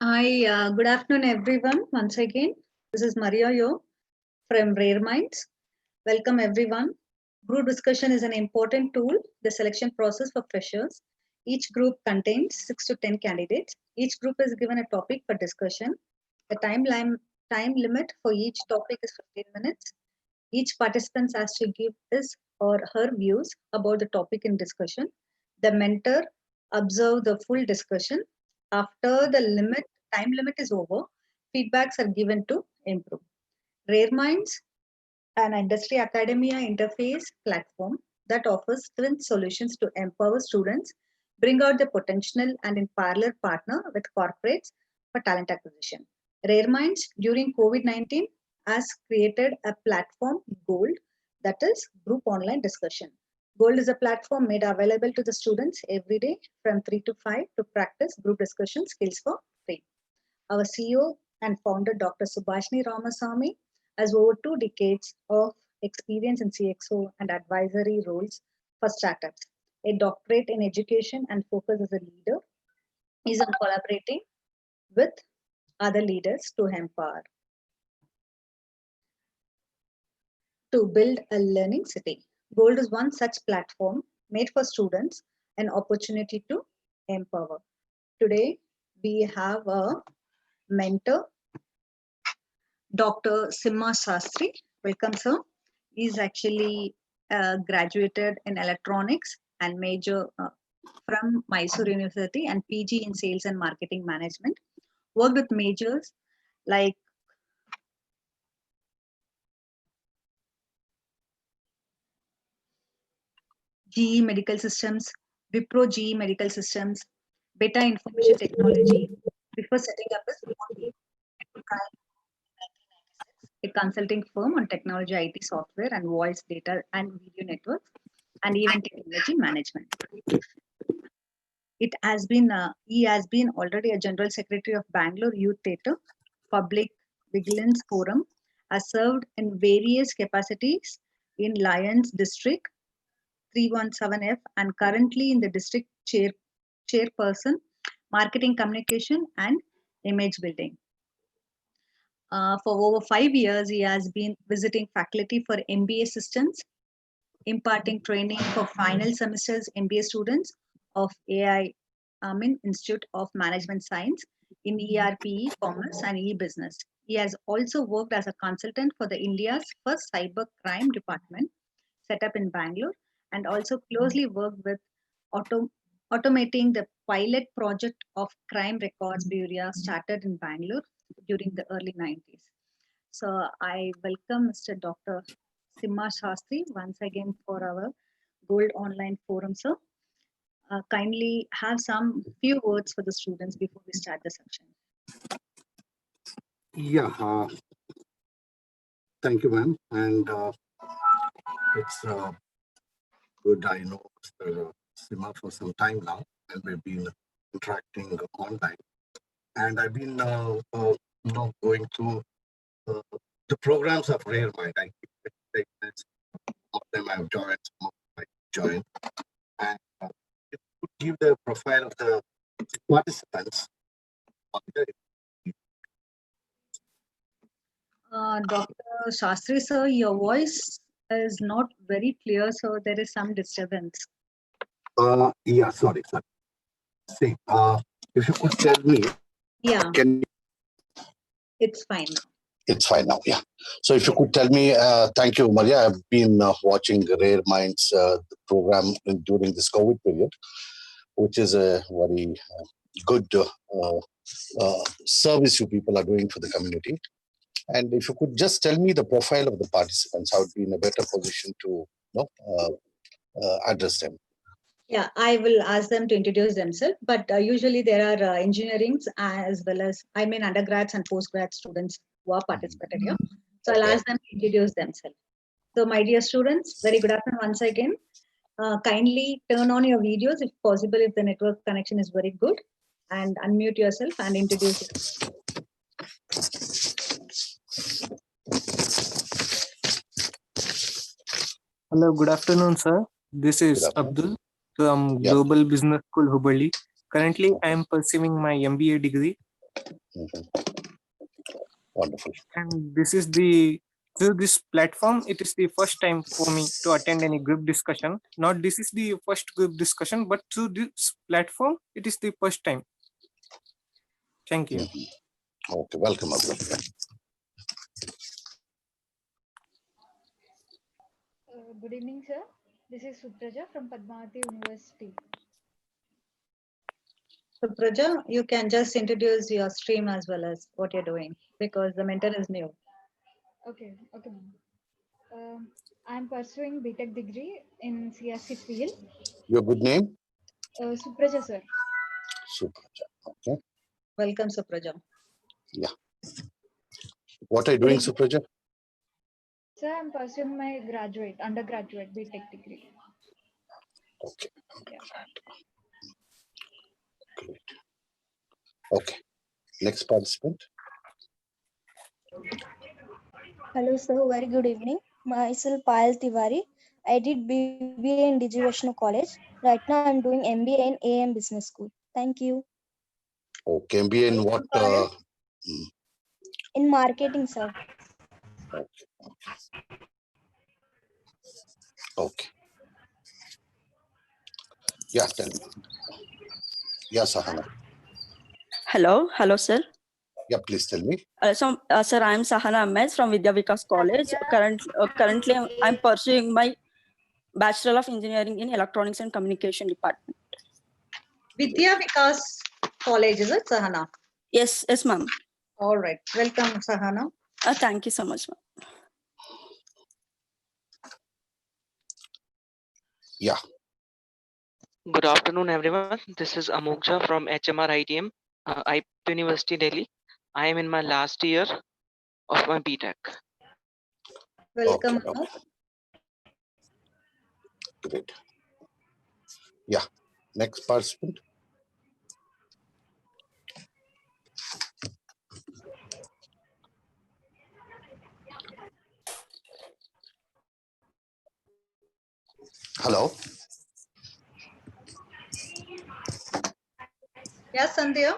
Hi, good afternoon, everyone. Once again, this is Maria Yo from Rare Minds. Welcome, everyone. Group discussion is an important tool, the selection process for freshers. Each group contains 6 to 10 candidates. Each group is given a topic for discussion. The time limit for each topic is 15 minutes. Each participant has to give his or her views about the topic in discussion. The mentor observe the full discussion. After the time limit is over, feedbacks are given to improve. Rare Minds, an industry academia interface platform that offers twin solutions to empower students, bring out the potential, and in parallel partner with corporates for talent acquisition. Rare Minds during COVID 19 has created a platform, Gold, that is group online discussion. Gold is a platform made available to the students every day from 3 to 5 to practice group discussion skills for free. Our CEO and founder, Dr. Subhashini Ramasamy, has over 2 decades of experience in CXO and advisory roles for startups, a doctorate in education, and focus as a leader. He's on collaborating with other leaders to empower, to build a learning city. Gold is one such platform made for students an opportunity to empower. Today, we have a mentor, Dr. Simha Shastri. Welcome, sir. He's actually graduated in electronics and major from Mysore University and PG in sales and marketing management. Worked with majors like GE Medical Systems, Wipro GE Medical Systems, Beta Information Technology, before setting up his own a consulting firm on technology, IT software, and voice data and video networks, and even technology management. He has been already a general secretary of Bangalore Youth Theatre, Public Vigilance Forum, has served in various capacities in Lions District 317F and currently in the district chairperson, marketing communication and image building. For over 5 years, he has been visiting faculty for MBA systems, imparting training for final semesters MBA students of Institute of Management Science in ERP, commerce, and e-business. He has also worked as a consultant for the India's first cyber crime department set up in Bangalore, and also closely worked with automating the pilot project of Crime Records Bureau started in Bangalore during the early 90s. So I welcome Mr. Dr. Simha Shastri once again for our Gold Online Forum, sir. Kindly have some few words for the students before we start the section. Yeah, thank you, ma'am. And it's good. I know Mr. Simha for some time now, and we've been interacting online. And I've been going through the programs of Rare Mind. I keep some of them I've joined, some of them I joined. And if you could give the profile of the participants. Dr. Shastri, sir, your voice is not very clear, so there is some disturbance. Yeah, sorry. See, if you could tell me. Yeah. It's fine now. It's fine now, yeah. So if you could tell me, thank you, Maria. I've been watching Rare Minds program during this COVID period, which is a very good service you people are doing for the community. And if you could just tell me the profile of the participants, I would be in a better position to address them. Yeah, I will ask them to introduce themselves, but usually there are engineerings as well as, undergrads and postgrad students who are participated here. So I'll ask them to introduce themselves. So my dear students, very good afternoon once again. Kindly turn on your videos if possible, if the network connection is very good, and unmute yourself and introduce yourself. Hello, good afternoon, sir. This is Abdul from Global Business School, Hubballi. Currently, I am pursuing my MBA degree Mhm. Wonderful. And this is the through this platform, it is the first time for me to attend any group discussion. Not this is the first group discussion, but through this platform, it is the first time. Thank you. Mhm. Okay, welcome, Abdul. Good evening, sir. This is Supraja from Padmavati University. So Praja, you can just introduce your stream as well as what you're doing because the mentor is new. Okay, ma'am. I'm pursuing BTech degree in CSC field. Your good name? Supraja, sir. Super. Okay. Welcome, Supraja. Yeah. What are you doing, Supraja? Sir, I'm pursuing my undergraduate BTech degree. Okay. Yeah. Great. Okay. Next participant. Hello, sir. Very good evening. Myself Payal Tiwari. I did BBA in Digi Vaishnav College. Right now, I'm doing MBA in AM Business School. Thank you. Okay. MBA in what? In marketing, sir. Okay. Okay. Yeah, tell me. Yeah, Sahana. Hello, sir. Yeah, please tell me. Sir, I am Sahana Ahmed from Vidya Vikas College. Currently, I'm pursuing my Bachelor of Engineering in Electronics and Communication Department. Vidya Vikas College, is it, Sahana? Yes, ma'am. All right. Welcome, Sahana. Thank you so much, ma'am. Yeah. Good afternoon, everyone. This is Amogja from HMR ITM, IP University, Delhi. I am in my last year of my BTech. Welcome. Okay, okay. Great. Yeah. Next participant. Hello. Yes, Sandhya.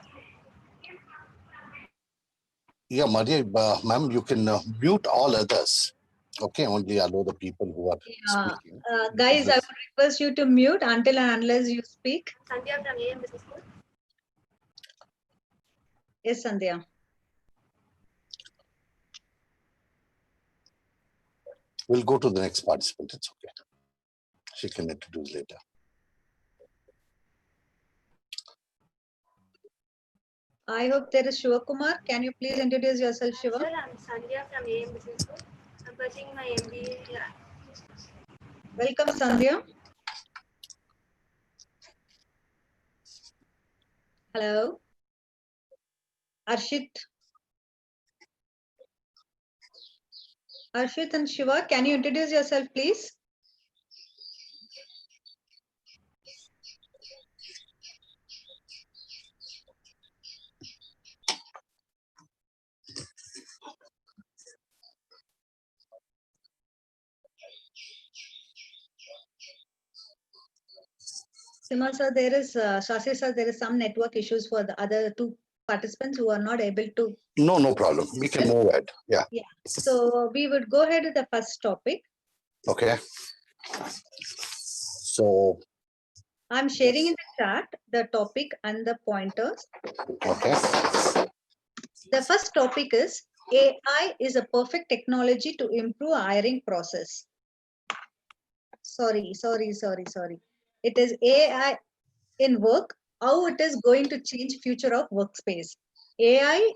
Yeah, Maria, ma'am, you can mute all others. Okay, only allow the people who are speaking. Guys, I would request you to mute until and unless you speak. Sandhya from AM Business School. Yes, Sandhya. We'll go to the next participant. It's okay. She can introduce later. I hope there is Shiva Kumar. Can you please introduce yourself, Shiva? Sir, I'm Sandhya from AM Business School. I'm pursuing my MBA here. Welcome, Sandhya. Hello. Arshit. Arshit and Shiva, can you introduce yourself, please? Sima sir, there is Shashi sir, there is some network issues for the other two participants who are not able to. No problem. We can move ahead. Yeah. Yeah. So we would go ahead with the first topic. Okay. So. I'm sharing in the chat the topic and the pointers. Okay. The first topic is AI is a perfect technology to improve hiring process. Sorry. It is AI in work, how it is going to change future of workspace. AI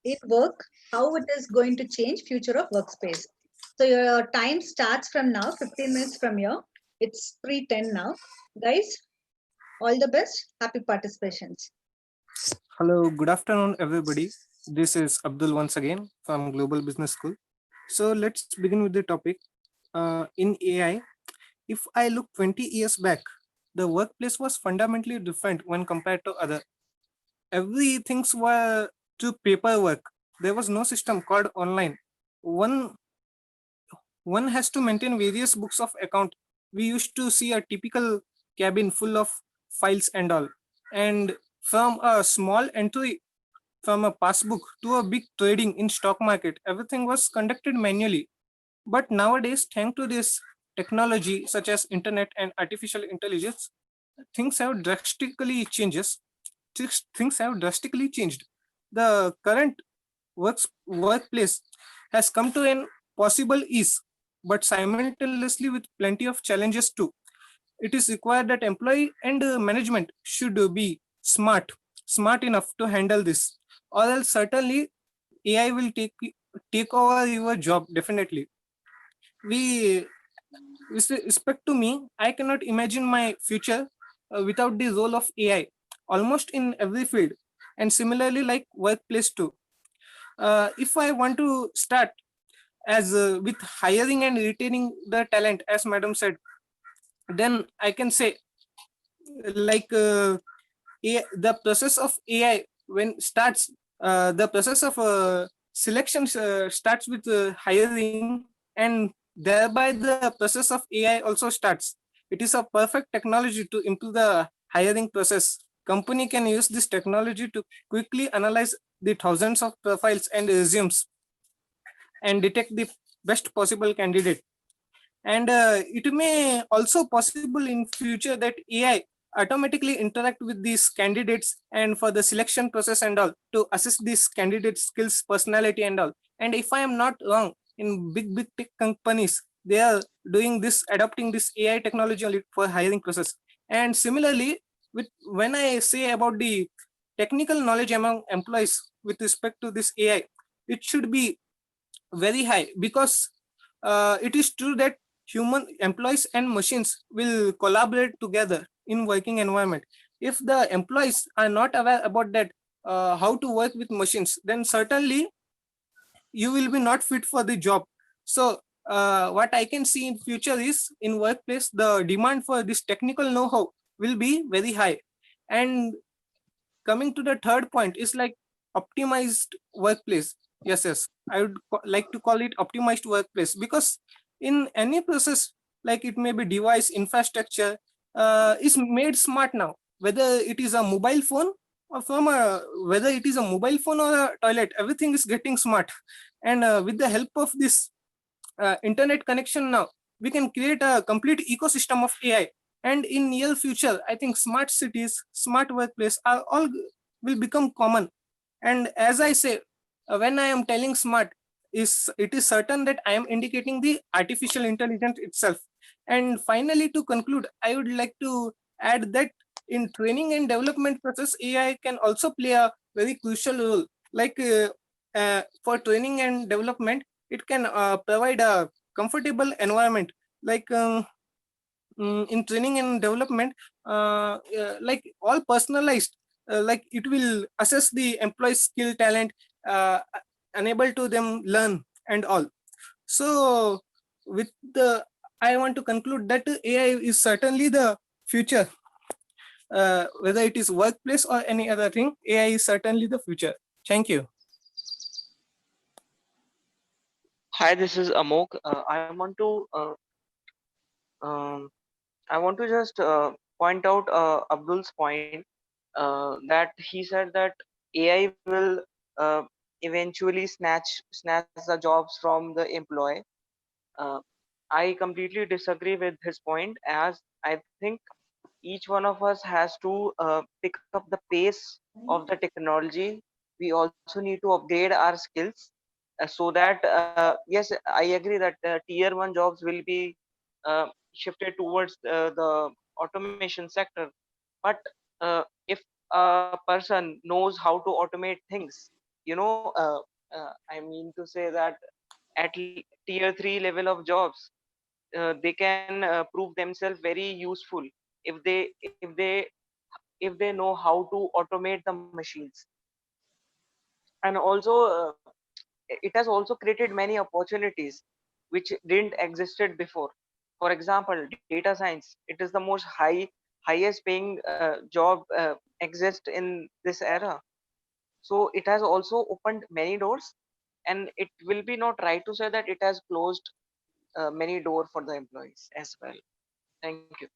in work, how it is going to change future of workspace. So your time starts from now, 15 minutes from here. It's 3:10 now. Guys, all the best. Happy participations. Hello, good afternoon, everybody. This is Abdul once again from Global Business School. So let's begin with the topic. In AI, if I look 20 years back, the workplace was fundamentally different when compared to other. Everything were to paperwork. There was no system called online. One has to maintain various books of account. We used to see a typical cabin full of files and all. And from a small entry from a passbook to a big trading in stock market, everything was conducted manually. But nowadays, thanks to this technology such as internet and artificial intelligence, things have drastically changes. Things have drastically changed. The current workplace has come to an possible ease, but simultaneously with plenty of challenges too. It is required that employee and management should be smart enough to handle this, or else certainly AI will take over your job definitely. We with respect to me, I cannot imagine my future without the role of AI almost in every field, and similarly like workplace too. If I want to start as with hiring and retaining the talent, as madam said, then I can say like the process of AI when starts, the process of selection starts with hiring, and thereby the process of AI also starts. It is a perfect technology to improve the hiring process. Company can use this technology to quickly analyze the thousands of profiles and resumes and detect the best possible candidate. And it may also possible in future that AI automatically interact with these candidates and for the selection process and all to assess these candidates skills, personality and all. And if I am not wrong, in big tech companies, they are doing this, adopting this AI technology only for hiring process. And similarly, with when I say about the technical knowledge among employees with respect to this AI, it should be very high, because it is true that human employees and machines will collaborate together in working environment. If the employees are not aware about that, how to work with machines, then certainly you will be not fit for the job. So what I can see in future is in workplace the demand for this technical know-how will be very high. And coming to the third point is like optimized workplace. Yes, I would like to call it optimized workplace, because in any process, like it may be device infrastructure is made smart now, whether it is a mobile phone or from a whether it is a mobile phone or a toilet, everything is getting smart. And with the help of this internet connection now, we can create a complete ecosystem of AI. And in near future, I think smart cities, smart workplace are all will become common. And as I say, when I am telling smart, is it is certain that I am indicating the artificial intelligence itself. And finally, to conclude, I would like to add that in training and development process, AI can also play a very crucial role. Like for training and development, it can provide a comfortable environment. Like in training and development, like all personalized, like it will assess the employee's skill, talent, enable to them learn and all. So with the, I want to conclude that AI is certainly the future. Whether it is workplace or any other thing, AI is certainly the future. Thank you. Hi, this is Amok. Um, I want to just point out Abdul's point that he said that AI will eventually snatch the jobs from the employee. Uh, I completely disagree with his point, as I think each one of us has to pick up the pace of the technology. We also need to upgrade our skills so that yes, I agree that tier one jobs will be shifted towards the automation sector. But if a person knows how to automate things, I mean to say that at tier 3 level of jobs, they can prove themselves very useful if they know how to automate the machines. And also it has also created many opportunities which didn't existed before. For example, data science, it is the highest paying job exist in this era. So it has also opened many doors, and it will be not right to say that it has closed many door for the employees as well. Thank you.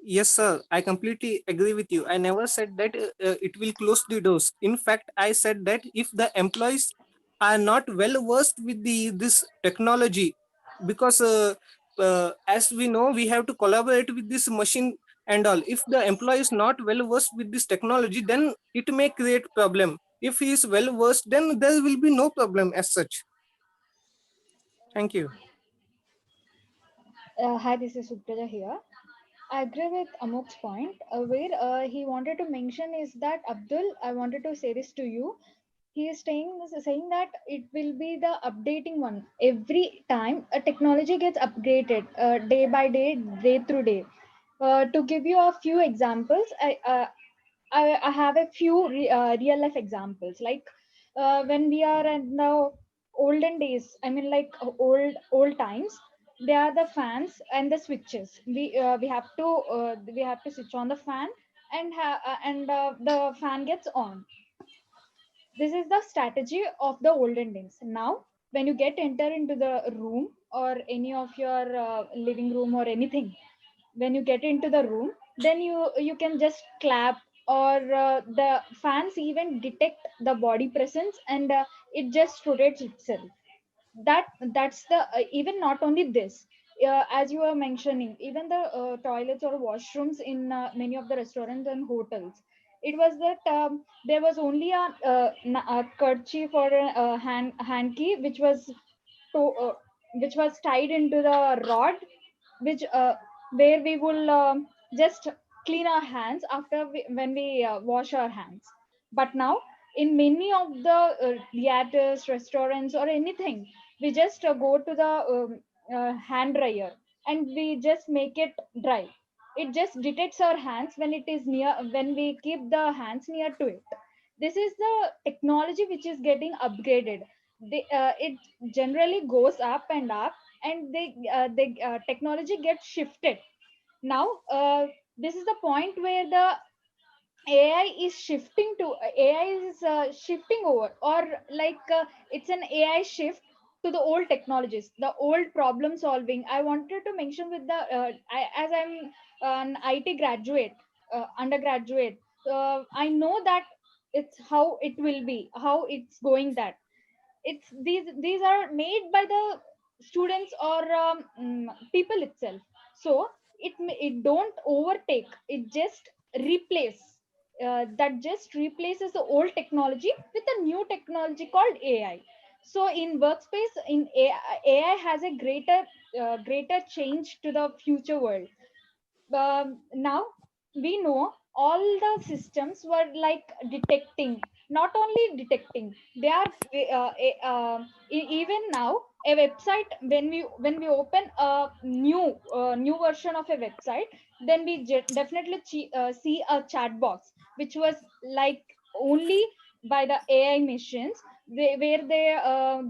Yes, sir. I completely agree with you. I never said that it will close the doors. In fact, I said that if the employees are not well versed with this technology, because as we know, we have to collaborate with this machine and all. If the employee is not well versed with this technology, then it may create problem. If he is well versed, then there will be no problem as such. Thank you. Hi, this is Supraja here. I agree with Amok's point. Where he wanted to mention is that Abdul, I wanted to say this to you. He is saying that it will be the updating one. Every time a technology gets upgraded, day by day, day through day. To give you a few examples, I have a few real life examples. Like when we are in the olden days, I mean like old times, they are the fans and the switches. We have to switch on the fan and the fan gets on. This is the strategy of the olden days. Now when you get enter into the room or any of your living room or anything, when you get into the room, then you can just clap, or the fans even detect the body presence, and it just rotates itself. That's the even not only this, as you were mentioning, even the toilets or washrooms in many of the restaurants and hotels, it was that there was only a kerchief or a hand key to, which was tied into the rod, which where we will just clean our hands after when we wash our hands. But now in many of the theaters, restaurants or anything, we just go to the hand dryer and we just make it dry. It just detects our hands when it is near, when we keep the hands near to it. This is the technology which is getting upgraded. It generally goes up and up, and technology gets shifted. Now this is the point where the AI is shifting over, or like it's an AI shift to the old technologies, the old problem solving. I wanted to mention with the as I'm an IT graduate, undergraduate, I know that it's how it will be, how it's going. That it's these are made by the students or people itself. So it don't overtake, it just replace, that just replaces the old technology with a new technology called AI. So in workspace, in AI has a greater change to the future world. Now we know all the systems were like detecting, not only detecting, they are even now a website, when we open a new version of a website, then we definitely see a chat box which was like only by the AI machines, where they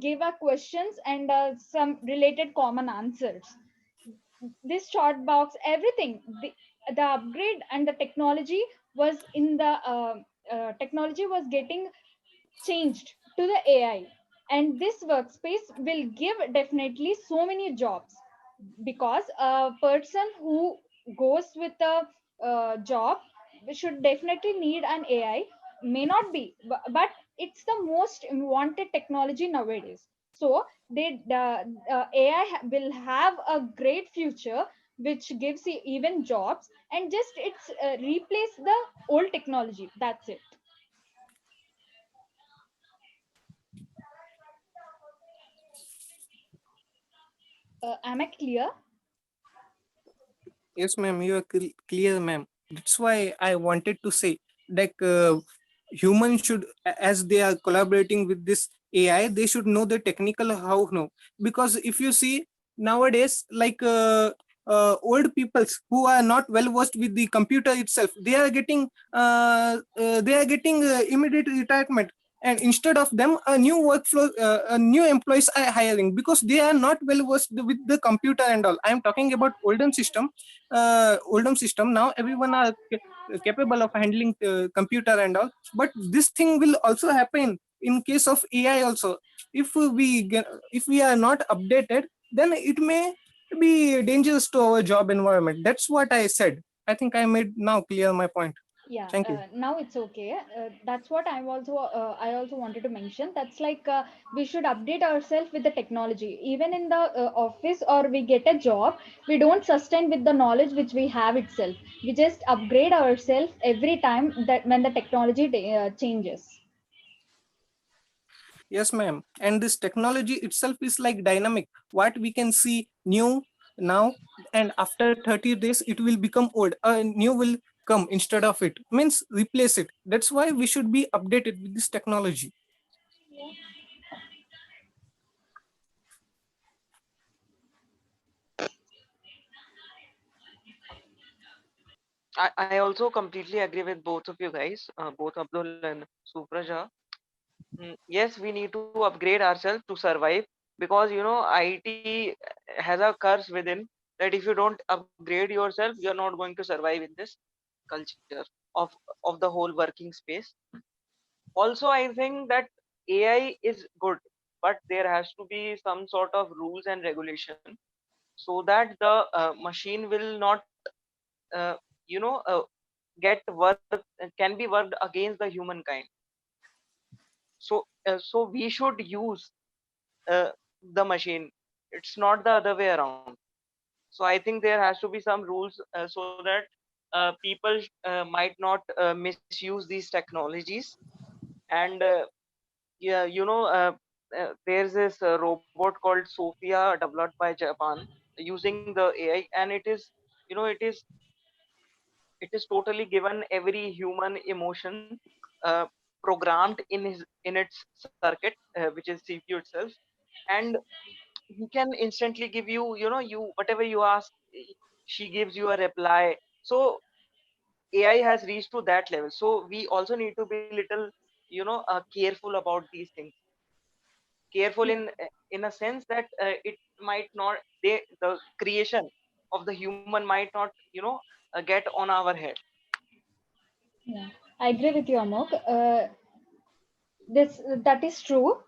give a questions and some related common answers. This short box, everything, the upgrade and the technology was in the technology was getting changed to the AI. And this workspace will give definitely so many jobs, because a person who goes with a job should definitely need an AI. May not be, but it's the most wanted technology nowadays. So AI will have a great future, which gives even jobs, and just it's replace the old technology. That's it. Am I clear? Yes, ma'am, you are clear, ma'am. That's why I wanted to say, like, humans should, as they are collaborating with this AI, they should know the technical how no. Because if you see nowadays, like old peoples who are not well versed with the computer itself, they are getting immediate retirement. And instead of them, a new employees are hiring because they are not well versed with the computer and all. I am talking about olden system. Now everyone are capable of handling computer and all, but this thing will also happen in case of AI also. If we are not updated, then it may be dangerous to our job environment. That's what I said. I think I made now clear my point. Yeah, Thank you. now it's okay. That's what I also wanted to mention. That's like we should update ourselves with the technology. Even in the office or we get a job, we don't sustain with the knowledge which we have itself. We just upgrade ourselves every time that when the technology changes. Yes, ma'am. And this technology itself is like dynamic. What we can see new now, and after 30 days, it will become old. A new will come instead of it. Means replace it. That's why we should be updated with this technology. I also completely agree with both of you guys, both Abdul and Supraja. Yes, we need to upgrade ourselves to survive, because IT has a curse within, that if you don't upgrade yourself, you're not going to survive in this culture of of the whole working space. Also, I think that AI is good, but there has to be some sort of rules and regulation, so that the machine will not uh, you know uh, get work can be worked against the humankind. So we should use uh, the machine. It's not the other way around. So I think there has to be some rules, so that people might not misuse these technologies. And yeah, there's this robot called Sophia, developed by Japan, using the AI, and it is totally given every human emotion, uh, programmed in its circuit, which is CPU itself. And he can instantly give you, you whatever you ask, she gives you a reply. So AI has reached to that level, so we also need to be little, careful about these things. Careful in a sense that it might not, the creation of the human might not, get on our head. Yeah, I agree with you, Amok. This that is true.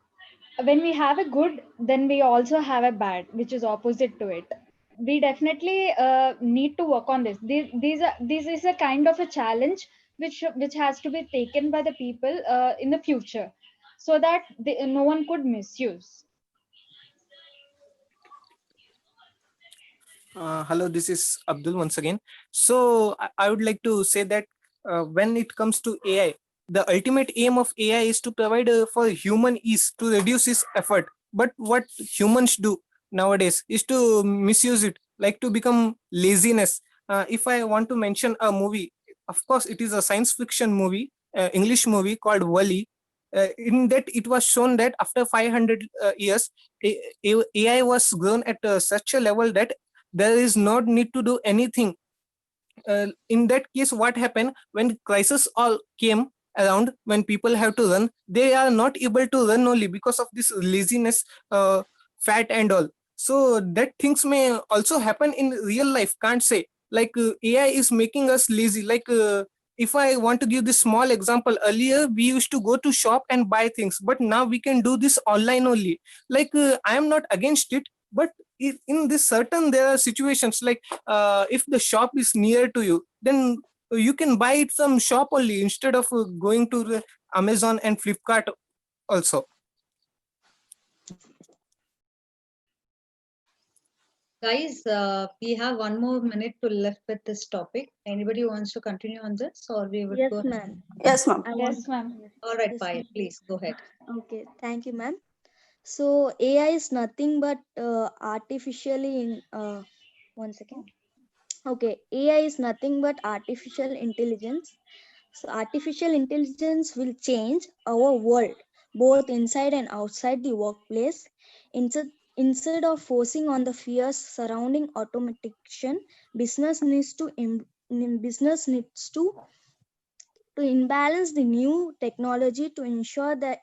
When we have a good, then we also have a bad, which is opposite to it. We definitely need to work on this. This is a kind of a challenge which has to be taken by the people in the future, so that no one could misuse. Hello, this is Abdul once again. So I would like to say that when it comes to AI, the ultimate aim of AI is to provide for human ease to reduce his effort. But what humans do nowadays is to misuse it, like to become laziness. If I want to mention a movie, of course, it is a science fiction movie, English movie called Wall-E. In that, it was shown that after 500 years, AI was grown at such a level that there is not need to do anything. In that case, what happened when crisis all came around, when people have to run, they are not able to run only because of this laziness, fat and all. So that things may also happen in real life, can't say. Like AI is making us lazy. Like if I want to give this small example, earlier we used to go to shop and buy things, but now we can do this online only. Like I am not against it, but in this certain there are situations like if the shop is near to you, then you can buy it from shop only instead of going to the Amazon and Flipkart also. Guys, we have 1 more minute to left with this topic. Anybody wants to continue on this, or we would Yes, go? ma'am. Yes, ma'am. I Yes, want. ma'am. All right, Yes, Payal, ma'am. please go ahead. Okay, thank you, ma'am. So AI is nothing but artificially in 1 second. Okay, AI is nothing but artificial intelligence. So artificial intelligence will change our world, both inside and outside the workplace. Instead of forcing on the fears surrounding automation, business needs to business needs to imbalance the new technology to ensure that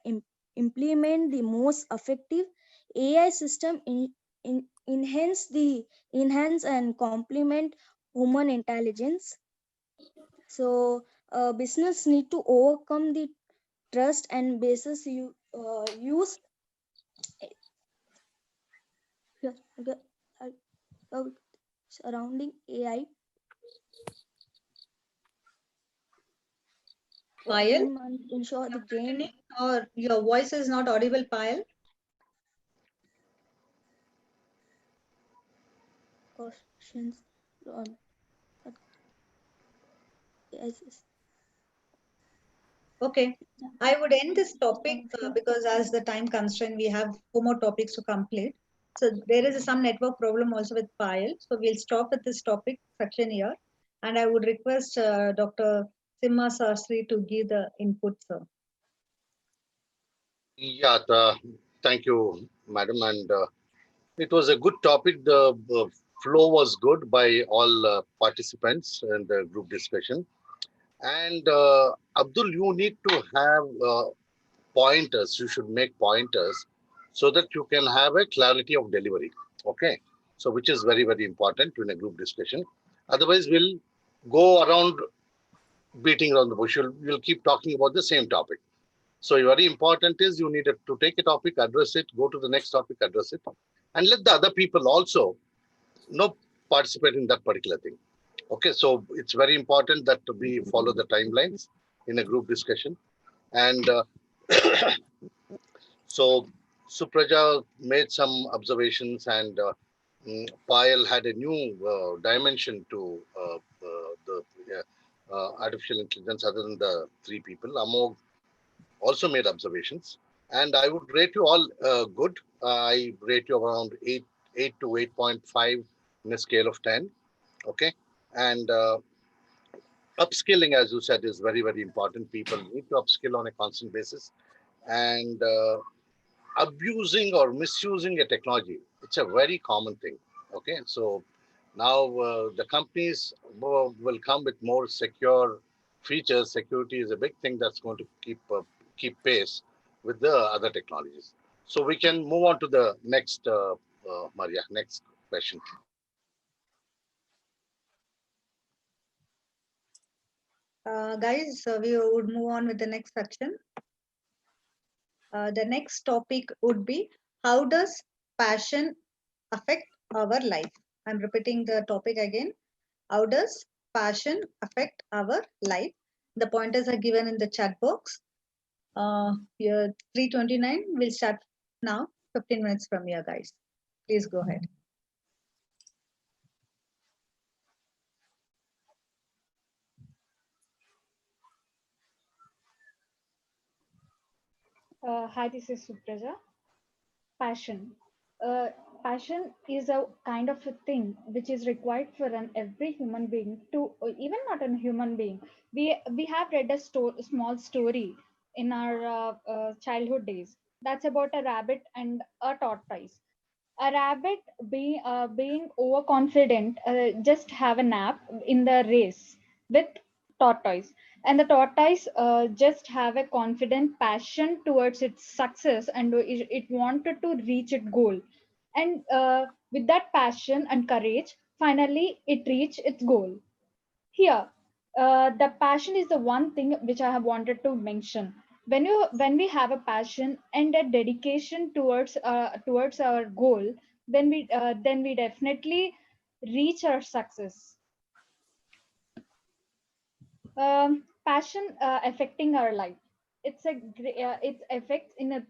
implement the most effective AI system enhance and complement human intelligence. So business need to overcome the trust and basis you use uh, uh, surrounding AI. Payal? 15 months will show the gain. Or your voice is not audible, Payal? Questions. Yes. Okay, I would end this topic because as the time constraint, we have 4 more topics to complete. So there is some network problem also with Payal. So we'll stop with this topic section here. And I would request Dr. Simha Sastry to give the input, sir. Yeah, thank you, madam. And it was a good topic. The flow was good by all participants in the group discussion. And Abdul, you need to have pointers. You should make pointers so that you can have a clarity of delivery. Okay. So, which is very, very important in a group discussion. Otherwise, we'll go around beating around the bush. You'll keep talking about the same topic. So, very important is you need to take a topic, address it, go to the next topic, address it, and let the other people also participate in that particular thing. Okay, so it's very important that we follow the timelines in a group discussion. And so Supraja made some observations, and Payal had a new dimension to the artificial intelligence other than the 3 people. Amog also made observations. And I would rate you all good. I rate you around 8 to 8.5 in a scale of 10. Okay. And upskilling, as you said, is very, very important. People need to upskill on a constant basis. And abusing or misusing a technology, it's a very common thing. Okay. So now the companies will come with more secure features. Security is a big thing that's going to keep pace with the other technologies. So we can move on to the next, Maria, next question. Guys, we would move on with the next section. The next topic would be, how does passion affect our life? I'm repeating the topic again. How does passion affect our life? The pointers are given in the chat box. Here 3:29. We'll start now. 15 minutes from here, guys. Please go ahead. Hi, this is Supraja. Passion. Passion is a kind of a thing which is required for every human being to, even not a human being. We have read a small story in our childhood days. That's about a rabbit and a tortoise. A rabbit being overconfident, just have a nap in the race with tortoise, and the tortoise just have a confident passion towards its success, and it wanted to reach its goal, and with that passion and courage, finally it reached its goal. Here, the passion is the one thing which I have wanted to mention. When we have a passion and a dedication towards our goal, then we definitely reach our success. Passion affecting our life. It affects in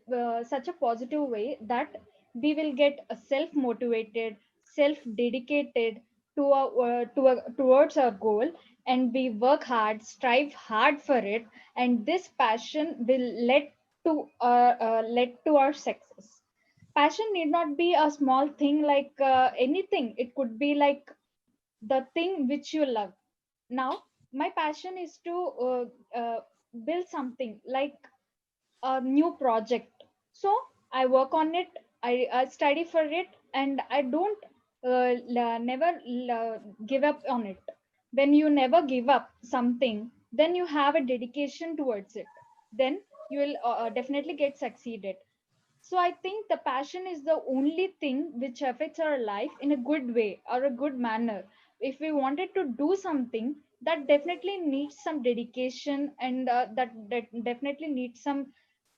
such a positive way that we will get self motivated, self dedicated towards our goal, and we work hard, strive hard for it, and this passion will lead to our success. Passion need not be a small thing like anything. It could be like the thing which you love. Now my passion is to build something like a new project, so I work on it. I study for it, and I don't never give up on it. When you never give up something, then you have a dedication towards it, then you will definitely get succeeded. So I think the passion is the only thing which affects our life in a good way or a good manner. If we wanted to do something, that definitely needs some dedication, and that definitely needs some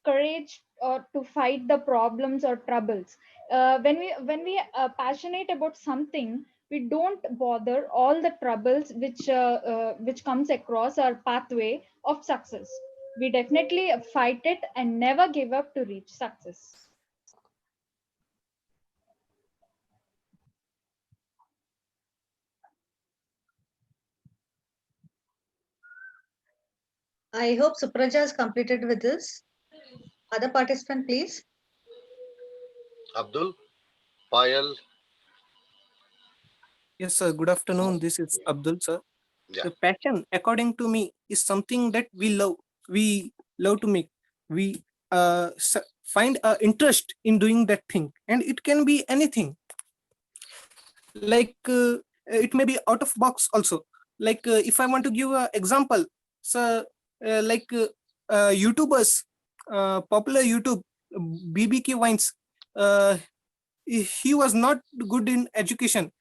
courage to fight the problems or troubles. When we are passionate about something, we don't bother all the troubles which comes across our pathway of success. we definitely fight it and never give up to reach success. I hope Supraja has completed with this. Other participant, please. Abdul, Payal, Yes, sir. Good afternoon. This is Abdul, sir. yeah. The passion, according to me, is something that we love. We love to make. We find interest in doing that thing, and it can be anything. Like it may be out of box also. Like if I want to give an example, so like YouTubers, popular YouTube, BBK Wines. He was not good in education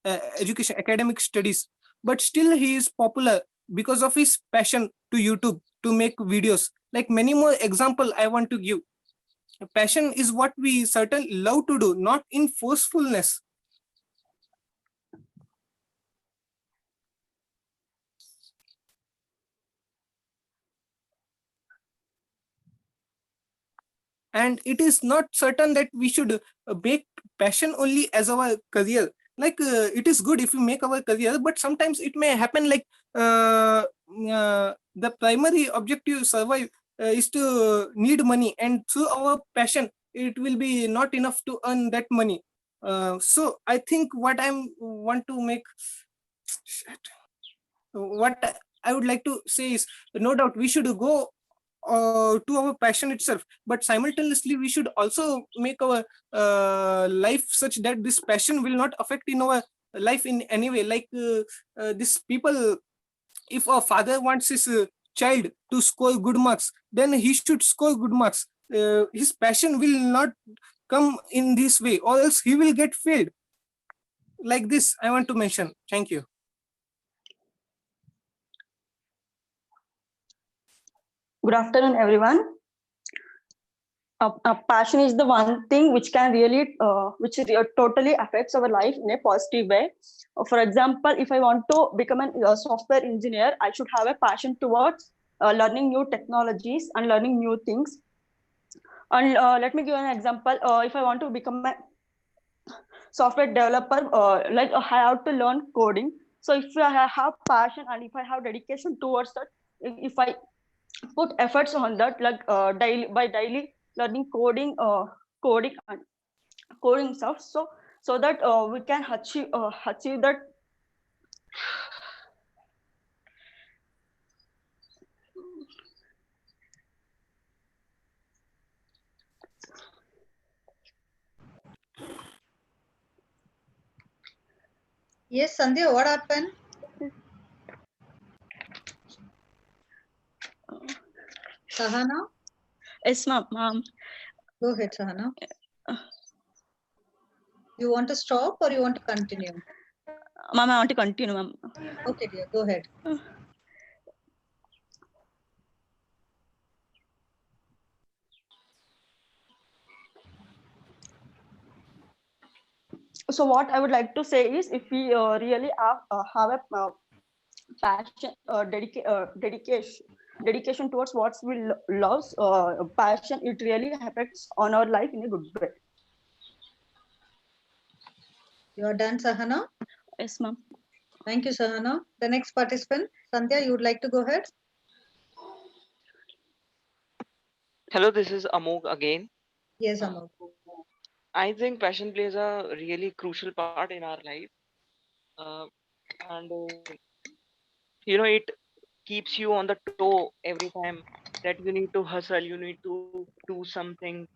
academic studies, but still he is popular because of his passion to YouTube to make videos. Like many more example I want to give. Passion is what we certainly love to do, not in forcefulness. And it is not certain that we should make passion only as our career. Like it is good if we make our career, but sometimes it may happen like the primary objective survive is to need money, and through our passion it will be not enough to earn that money. So I think what I want to make what I would like to say is, no doubt we should go to our passion itself, but simultaneously we should also make our life such that this passion will not affect in our life in any way. Like this people, if a father wants his child to score good marks, then he should score good marks. His passion will not come in this way, or else he will get failed. Like this I want to mention. Thank you. Good afternoon, everyone. Passion is the one thing which can really, totally affects our life in a positive way. For example, if I want to become a software engineer, I should have a passion towards learning new technologies and learning new things. And let me give an example. If I want to become a software developer, I have to learn coding. So if I have passion and if I have dedication towards that, if I put efforts on that, like daily learning coding and coding stuff, so that we can achieve that. Yes, Sandhya, what happened? Sahana? Yes, ma'am. Go ahead, Sahana. You want to stop or you want to continue? Ma'am, I want to continue, ma'am. Okay, dear, go ahead. So what I would like to say is, if we really have a passion, dedication towards what we love, passion, it really affects on our life in a good way. You are done, Sahana? Yes, ma'am. Thank you, Sahana. The next participant, Sandhya, you would like to go ahead? Hello, this is Amog again. Yes, Amol. I think passion plays a really crucial part in our life, and it keeps you on the toe every time that you need to hustle, you need to do something,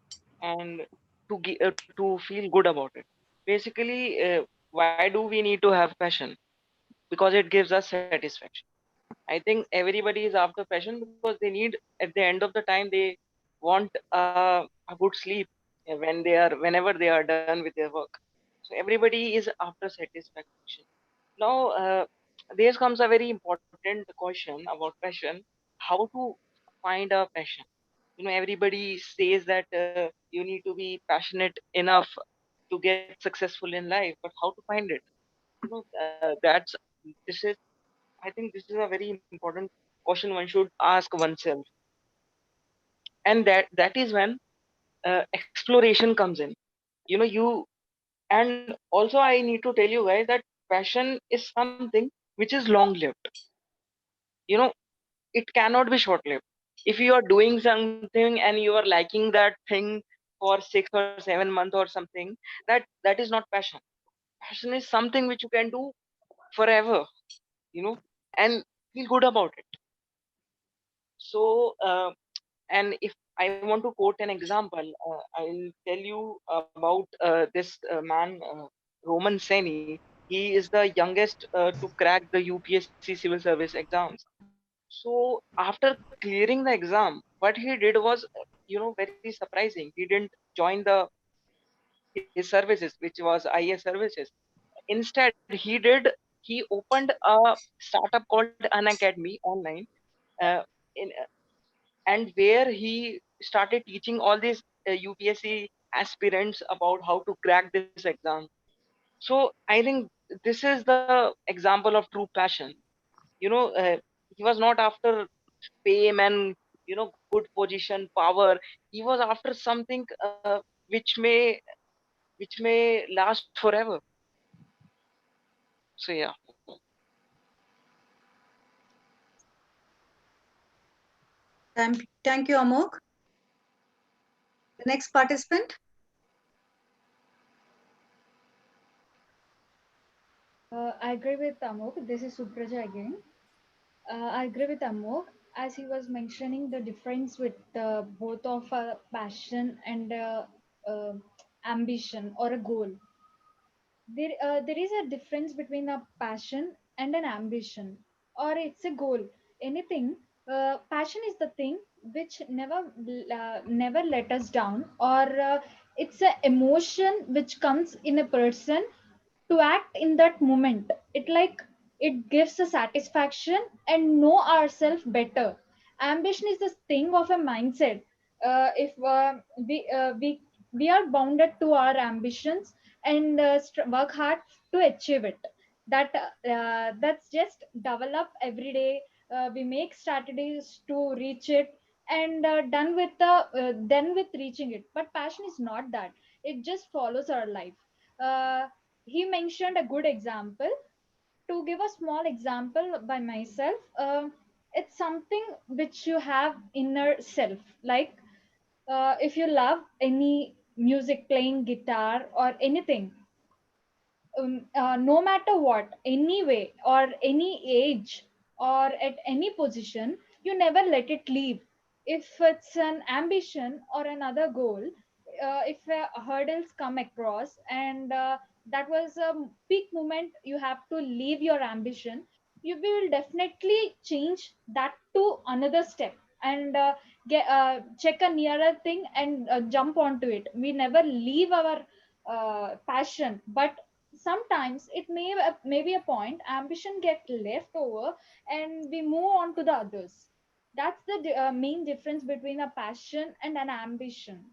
and to feel good about it. Basically, why do we need to have passion? Because it gives us satisfaction. I think everybody is after passion because they need, at the end of the time, they want a good sleep whenever they are done with their work. So everybody is after satisfaction. Now, there comes a very important question about passion: how to find a passion. Everybody says that you need to be passionate enough to get successful in life, but how to find it? That's this is I think this is a very important question one should ask oneself. And that is when exploration comes in. And also I need to tell you guys that passion is something which is long lived. It cannot be short lived. If you are doing something and you are liking that thing for 6 or 7 months or something, that is not passion. Passion is something which you can do forever, and feel good about it. So and if I want to quote an example, I'll tell you about this man, Roman Seni. He is the youngest to crack the UPSC civil service exams. So after clearing the exam, what he did was, very surprising. He didn't join his services, which was IAS services. Instead, he opened a startup called Unacademy online, uh, in and where he started teaching all these UPSC aspirants about how to crack this exam. So I think this is the example of true passion. He was not after fame and good position, power. He was after something which may last forever. So yeah. Thank you, Amok. The next participant. I agree with Amok. This is Supraja again. I agree with Amok as he was mentioning the difference with both of passion and ambition or a goal. There is a difference between a passion and an ambition, or it's a goal. Anything. Passion is the thing which never let us down, or it's an emotion which comes in a person to act in that moment. It gives a satisfaction and know ourselves better. Ambition is the thing of a mindset. If we are bounded to our ambitions and work hard to achieve it. That's just develop every day. We make strategies to reach it, and done with reaching it. But passion is not that. It just follows our life. He mentioned a good example. To give a small example by myself, it's something which you have inner self. Like if you love any music, playing guitar or anything, no matter what, anyway, or any age, or at any position, you never let it leave. If it's an ambition or another goal, if hurdles come across, and that was a peak moment, you have to leave your ambition. You will definitely change that to another step, and check a nearer thing and jump onto it. We never leave our passion, but sometimes it may be a point ambition get left over and we move on to the others. That's the main difference between a passion and an ambition.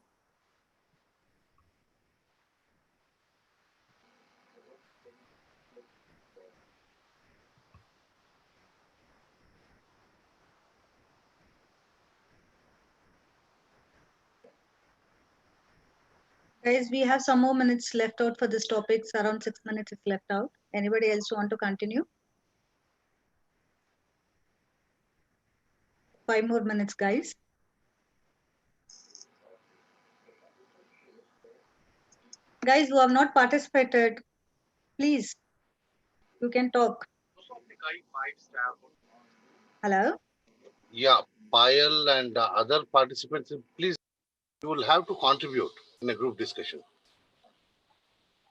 Guys, we have some more minutes left out for this topic. So around 6 minutes is left out. Anybody else want to continue? 5 more minutes, guys. Guys who have not participated, please, you can talk. Hello? Yeah, Payal and other participants, please, you will have to contribute in a group discussion.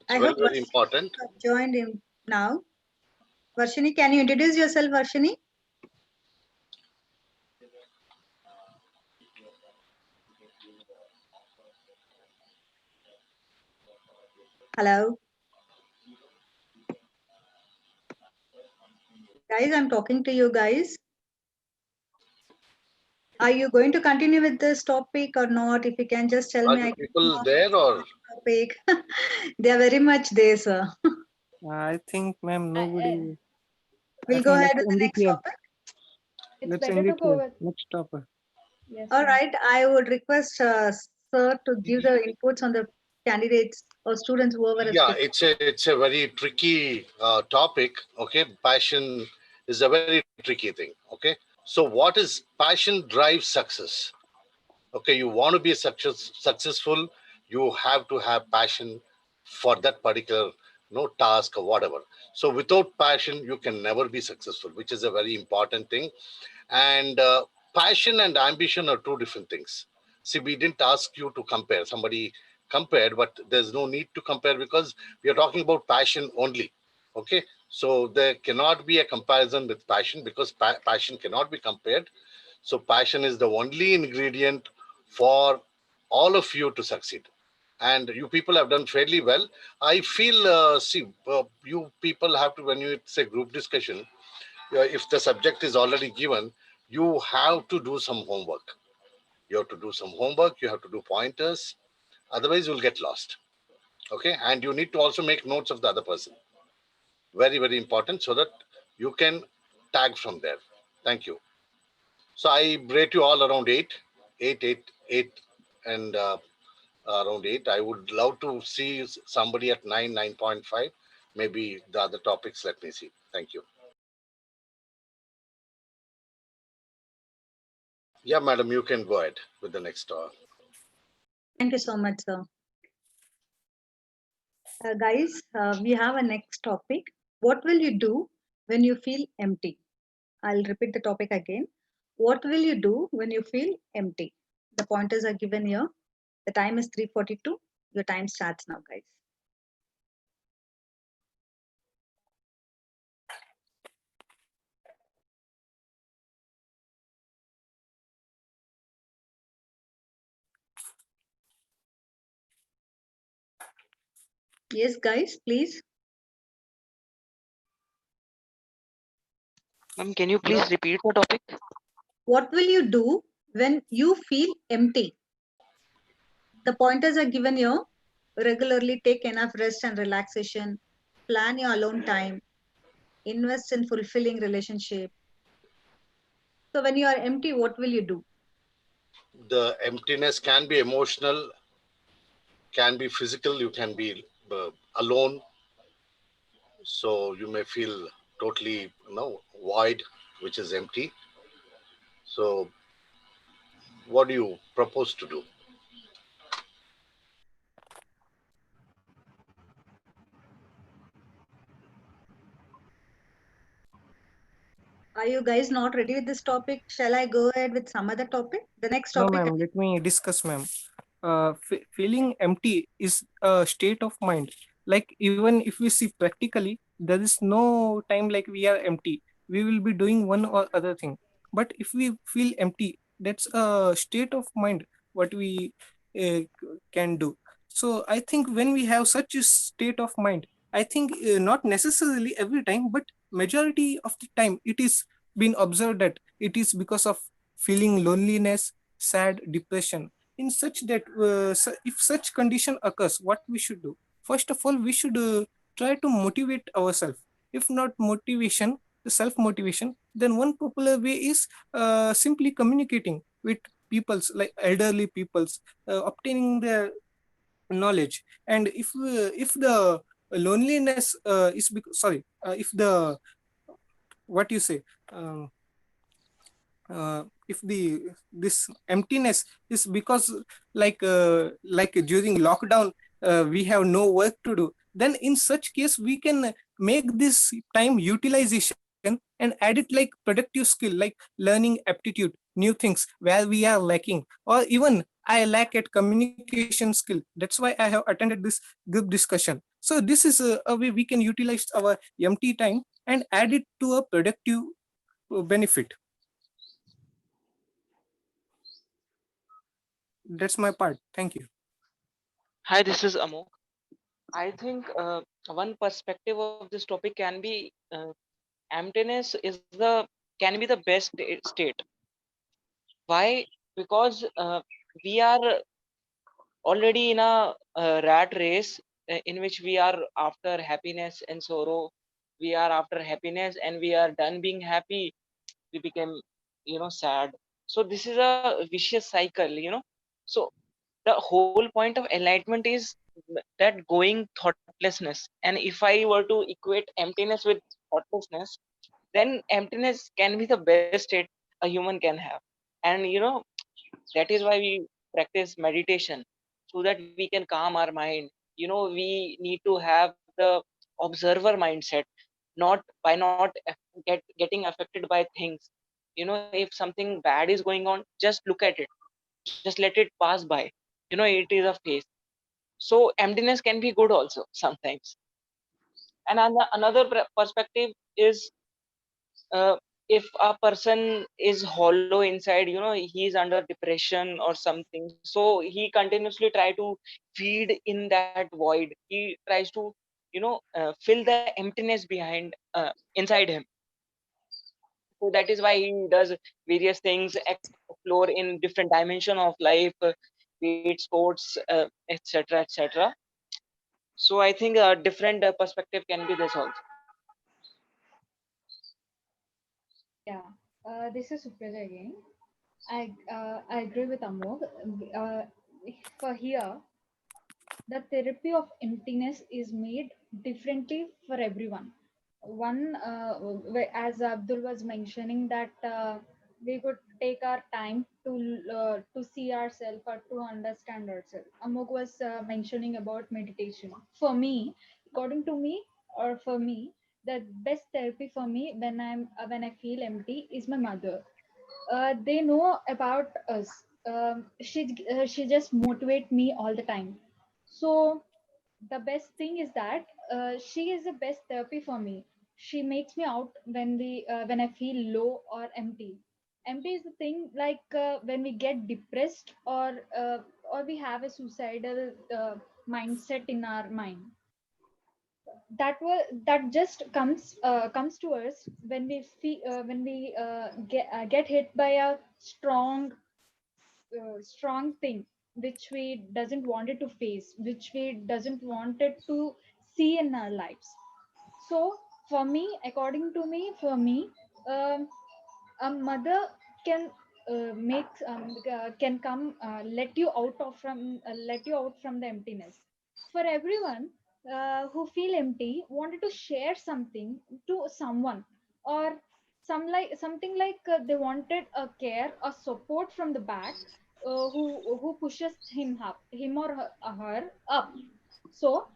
It's I very, hope very Varshini important. have joined him now. Varshini, can you introduce yourself, Varshini? Hello? Guys, I'm talking to you guys. Are you going to continue with this topic or not? If you can just tell Are me. the I people there or? topic. They are very much there, sir. I think, ma'am, nobody. We'll I go think ahead that's with the next MBPL. topic. let's better end to it go here. with. Next topic. Yes, All ma'am. right, I would request sir to give the inputs on the candidates or students, whoever has Yeah, picked. it's a very tricky topic. Okay, passion is a very tricky thing. Okay, so what is passion drives success? Okay, you want to be successful, you have to have passion for that particular task or whatever. So without passion, you can never be successful, which is a very important thing. And passion and ambition are two different things. See, we didn't ask you to compare. Somebody compared, but there's no need to compare because we are talking about passion only. Okay, so there cannot be a comparison with passion because passion cannot be compared. So passion is the only ingredient for all of you to succeed. And you people have done fairly well. I feel, you people have to, when you say group discussion, if the subject is already given, you have to do some homework. You have to do some homework. You have to do pointers. Otherwise, you'll get lost. Okay. And you need to also make notes of the other person. Very, very important so that you can tag from there. Thank you. So I rate you all around 8, and around 8. I would love to see somebody at 9, 9.5. Maybe the other topics, let me see. Thank you. Yeah, madam, you can go ahead with the next. Thank you so much, sir. Guys, we have a next topic. What will you do when you feel empty? I'll repeat the topic again. What will you do when you feel empty? The pointers are given here. The time is 3:42. Your time starts now, guys. Yes, guys, please. Ma'am, can you please repeat the topic? What will you do when you feel empty? The pointers are given here. Regularly take enough rest and relaxation. Plan your alone time. Invest in fulfilling relationship. So when you are empty, what will you do? The emptiness can be emotional, can be physical. You can be alone, so you may feel totally void, which is empty. So what do you propose to do? Are you guys not ready with this topic? Shall I go ahead with some other topic? The next No, topic. ma'am. Let me discuss, ma'am. Feeling empty is a state of mind. Like even if we see practically, there is no time like we are empty. We will be doing one or other thing. But if we feel empty, that's a state of mind. What we can do. So I think when we have such a state of mind, I think not necessarily every time, but majority of the time, it is been observed that it is because of feeling loneliness, sad, depression. In such that if such condition occurs, what we should do? First of all, we should try to motivate ourselves. If not motivation, the self motivation, then one popular way is simply communicating with peoples like elderly peoples, obtaining their knowledge. And if the loneliness is sorry, if the what you say, um, if the this emptiness is because like during lockdown we have no work to do, then in such case we can make this time utilization and add it like productive skill, like learning aptitude, new things where we are lacking, or even I lack at communication skill, that's why I have attended this group discussion. So this is a way we can utilize our empty time and add it to a productive benefit. That's my part. Thank you. Hi, this is Amok. I think one perspective of this topic can be emptiness is the can be the best state. Why? Because we are already in a rat race in which we are after happiness and sorrow. We are after happiness and we are done being happy. We became sad. So this is a vicious cycle. So the whole point of enlightenment is that going thoughtlessness. And if I were to equate emptiness with thoughtlessness, then emptiness can be the best state a human can have. And that is why we practice meditation, so that we can calm our mind. We need to have the observer mindset, not by not getting affected by things. If something bad is going on, just look at it, just let it pass by. It is a phase. So emptiness can be good also sometimes. And another perspective is, uh, if a person is hollow inside, he is under depression or something, so he continuously try to feed in that void. He tries to fill the emptiness behind, inside him. So that is why he does various things, explore in different dimension of life, be it sports, etc, etc. So I think a different perspective can be this also. Yeah, this is Supraja again. I agree with Amog. Uh, for here, the therapy of emptiness is made differently for everyone. One, as Abdul was mentioning, that we could take our time to see ourselves or to understand ourselves. Amog was mentioning about meditation. For me, according to me, or for me, the best therapy for me when I feel empty is my mother. They know about us. She just motivate me all the time. So the best thing is that she is the best therapy for me. She makes me out when I feel low or empty. Empty is the thing, like when we get depressed, or we have a suicidal mindset in our mind. That just comes to us when we get hit by a strong thing which we doesn't wanted to face, which we doesn't wanted to see in our lives. So for me, according to me, for me, um, a mother can can come, let you out from the emptiness. For everyone who feel empty wanted to share something to someone, or something like they wanted a care or support from the back, who pushes him or her up. So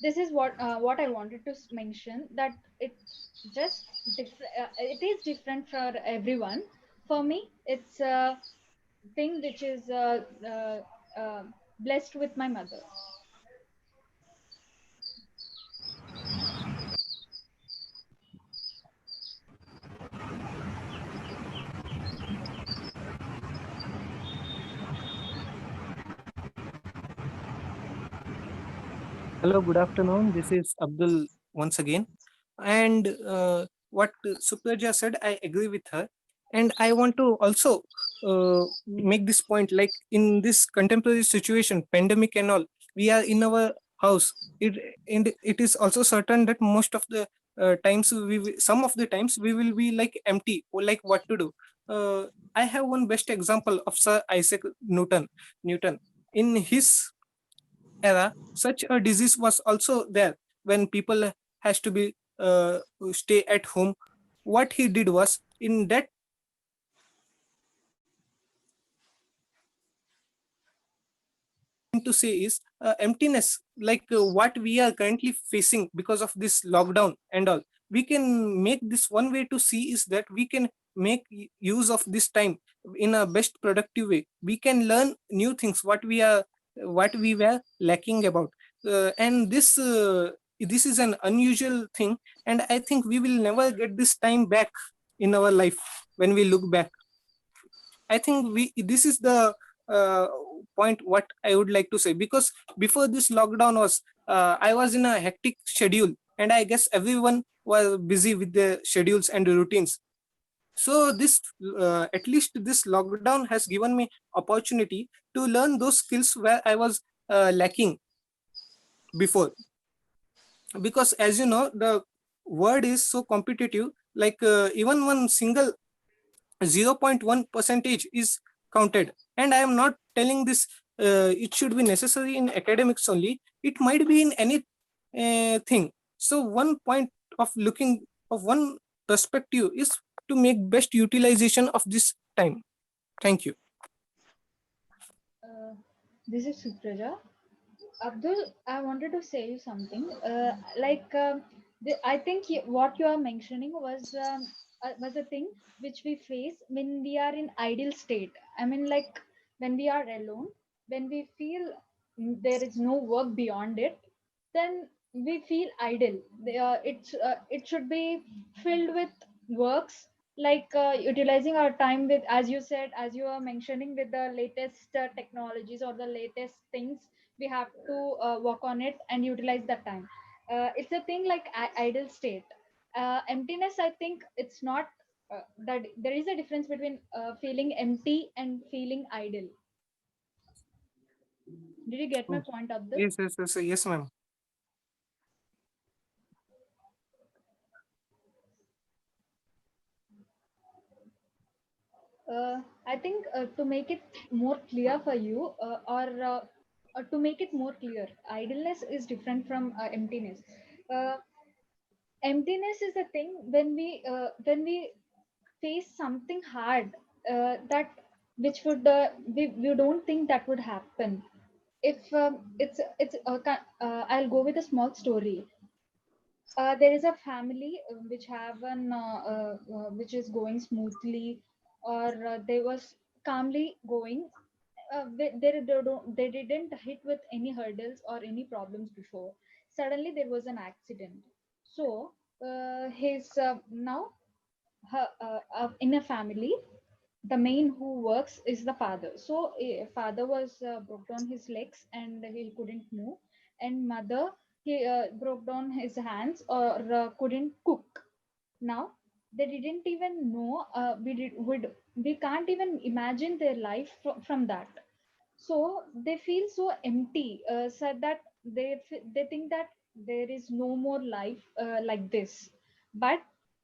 this is what I wanted to mention, that it just different. It is different for everyone. For me, it's a thing which is blessed with my mother. Hello, good afternoon. This is Abdul once again. And what Supraja said, I agree with her. And I want to also make this point, like in this contemporary situation, pandemic and all, we are in our house. And it is also certain that most of the times, some of the times we will be like empty, or like what to do. I have one best example of Sir Isaac Newton. In his era, such a disease was also there when people has to be stay at home. What he did was, in that to say is emptiness, like what we are currently facing because of this lockdown and all. We can make this one way to see is that we can make use of this time in a best productive way. We can learn new things what we were lacking about. And this is an unusual thing, and I think we will never get this time back in our life. When we look back, I think this is the uh, point what I would like to say, because before this lockdown was, I was in a hectic schedule, and I guess everyone was busy with their schedules and routines. So this at least this lockdown has given me opportunity to learn those skills where I was lacking before. Because as you know, the world is so competitive, like even one single 0.1 percentage is counted. And I am not telling this it should be necessary in academics only. It might be in any thing. So one point of looking of one perspective is to make best utilization of this time. Thank you. This is Supraja. Abdul, I wanted to say you something. I think what you are mentioning was a thing which we face when we are in ideal state. I mean, like when we are alone, when we feel there is no work beyond it, then we feel idle. It should be filled with works, like utilizing our time with, as you said, as you are mentioning, with the latest technologies or the latest things. We have to work on it and utilize that time. It's a thing like idle state. Emptiness, I think it's not that there is a difference between feeling empty and feeling idle. Did you get my Oh, point, Abdul? yes, ma'am. I think to make it more clear for you, or to make it more clear, idleness is different from emptiness. Uh, Emptiness is a thing when we face something hard, that which would we don't think that would happen. If it's I'll go with a small story. There is a family which have an which is going smoothly, or they was calmly going. They didn't hit with any hurdles or any problems before. Suddenly there was an accident. So his now in a family, the main who works is the father. So father was broke down his legs and he couldn't move, and mother, he broke down his hands or couldn't cook. Now they didn't even know, we can't even imagine their life from that. So they feel so empty, said that they think that there is no more life like this. But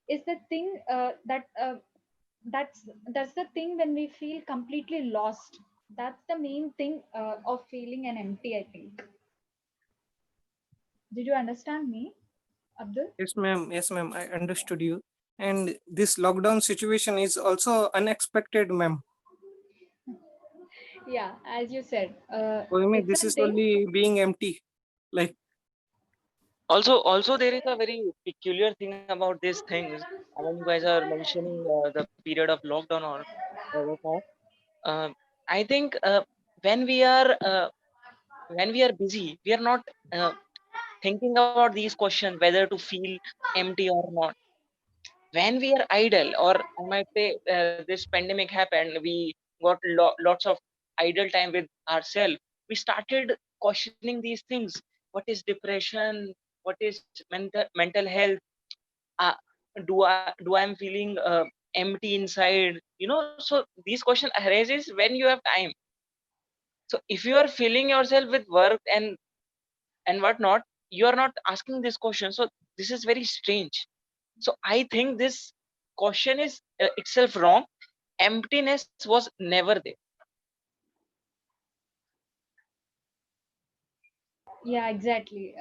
is the thing that's the thing when we feel completely lost. That's the main thing of feeling an empty, I think. Did you understand me, Abdul? Yes, ma'am. Yes, ma'am. I understood you. And this lockdown situation is also unexpected, ma'am. Yeah, as you said, For me, it's this a is thing. only being empty. Like, Also, there is a very peculiar thing about these things. When you guys are mentioning the period of lockdown or whatnot, uh, I think when we are busy, we are not thinking about these questions whether to feel empty or not. When we are idle, or I might say this pandemic happened, we got lots of idle time with ourselves. We started questioning these things. What is depression? What is mental health? uh, do I'm feeling empty inside, so these questions arises when you have time. So if you are filling yourself with work and whatnot, you are not asking this question. So this is very strange. So I think this question is itself wrong. Emptiness was never there. Yeah, exactly.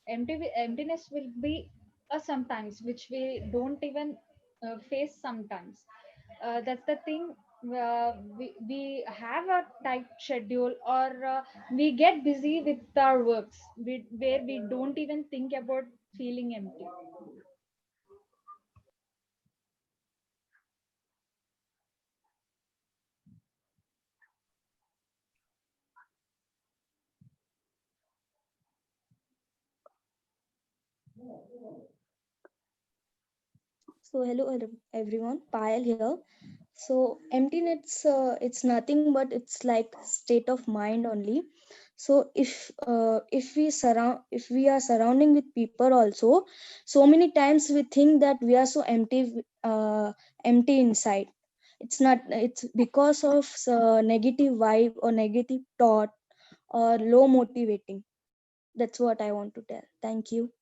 Emptiness will be sometimes which we don't even face sometimes. That's the thing. We have a tight schedule, or we get busy with our works, where we don't even think about feeling empty. So hello everyone, Payal here. So emptiness, it's nothing but it's like state of mind only. So if we are surrounding with people also, so many times we think that we are so empty inside. It's not. It's because of negative vibe or negative thought or low motivating. That's what I want to tell. Thank you.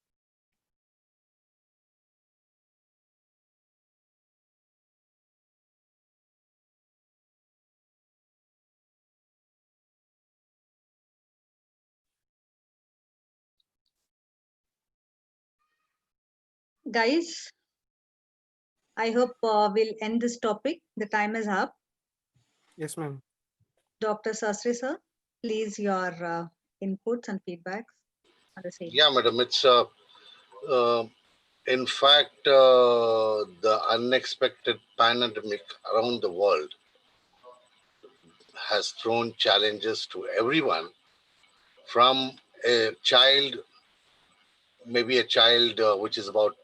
Guys, I hope we'll end this topic. The time is up. Yes, ma'am. Dr. Sastry sir, please your inputs and feedbacks on the same. Yeah, madam, it's in fact the unexpected pandemic around the world has thrown challenges to everyone, from a child, maybe a child which is about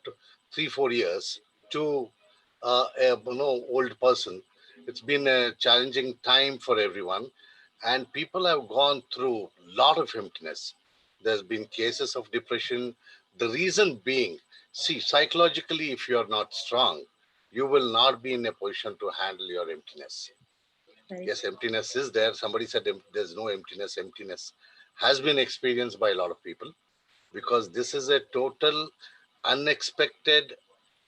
3-4 years, to old person. It's been a challenging time for everyone, and people have gone through a lot of emptiness. There's been cases of depression. The reason being, see, psychologically, if you're not strong, you will not be in a position to handle your emptiness. Right. Yes, emptiness is there. Somebody said there's no emptiness. Emptiness has been experienced by a lot of people, because this is a total unexpected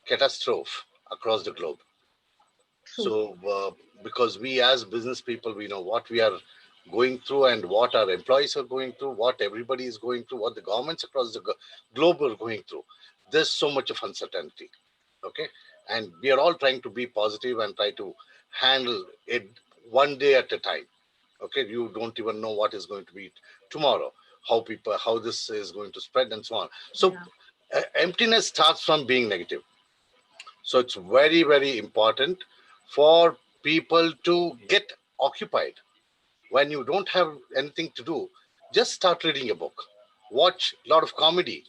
catastrophe across the globe. True. So, because we as business people, we know what we are going through and what our employees are going through, what everybody is going through, what the governments across the globe are going through. There's so much of uncertainty. Okay. And we are all trying to be positive and try to handle it one day at a time. Okay. You don't even know what is going to be tomorrow, how this is going to spread and so on. So, Yeah. emptiness starts from being negative. So it's very, very important for people to get occupied. When you don't have anything to do, just start reading a book. Watch a lot of comedy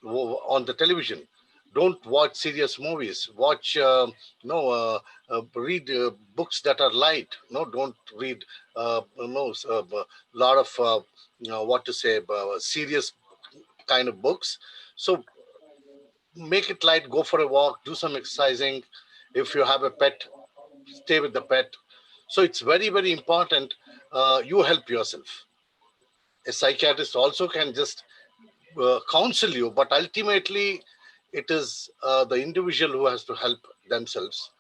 on the television. Don't watch serious movies. Watch, read books that are light. No, don't read, a lot of, serious kind of books. So make it light, go for a walk, do some exercising. If you have a pet, stay with the pet. So it's very, very important. You help yourself. A psychiatrist also can just counsel you, but ultimately it is the individual who has to help themselves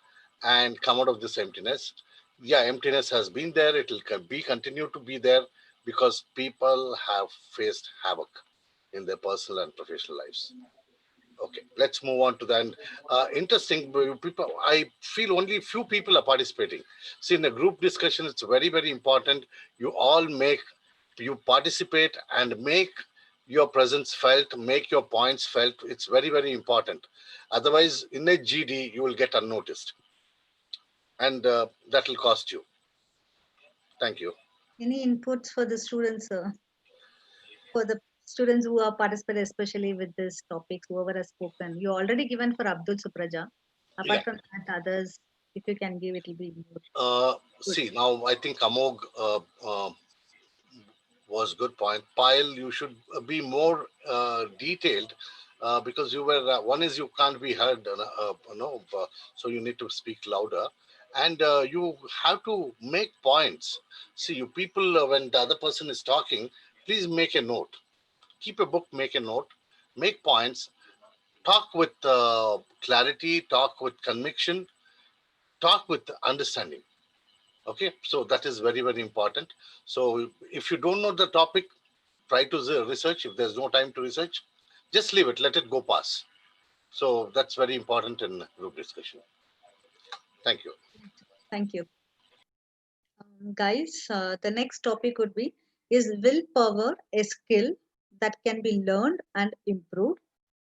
and come out of this emptiness. Yeah, emptiness has been there. It will be continue to be there, because people have faced havoc in their personal and professional lives. Okay, let's move on to that. Interesting people. I feel only few people are participating. See, in a group discussion, it's very, very important. You participate and make your presence felt, make your points felt. It's very, very important. Otherwise, in a GD, you will get unnoticed, and that will cost you. Thank you. Any inputs for the students, for the students who are participating, especially with this topics, whoever has spoken? You already given for Abdul Supraja. Apart Yeah. from that, others, if you can give, it will be more. See, now I think Amog was good point. Payal, you should be more detailed, because you were one is you can't be heard, so you need to speak louder, and you have to make points. See, you people, when the other person is talking, please make a note. Keep a book, make a note, make points, talk with clarity, talk with conviction, talk with understanding. Okay, so that is very, very important. So if you don't know the topic, try to research. If there's no time to research, just leave it, let it go pass. So that's very important in group discussion. Thank you. Thank you. Guys, the next topic would be, is willpower a skill that can be learned and improved,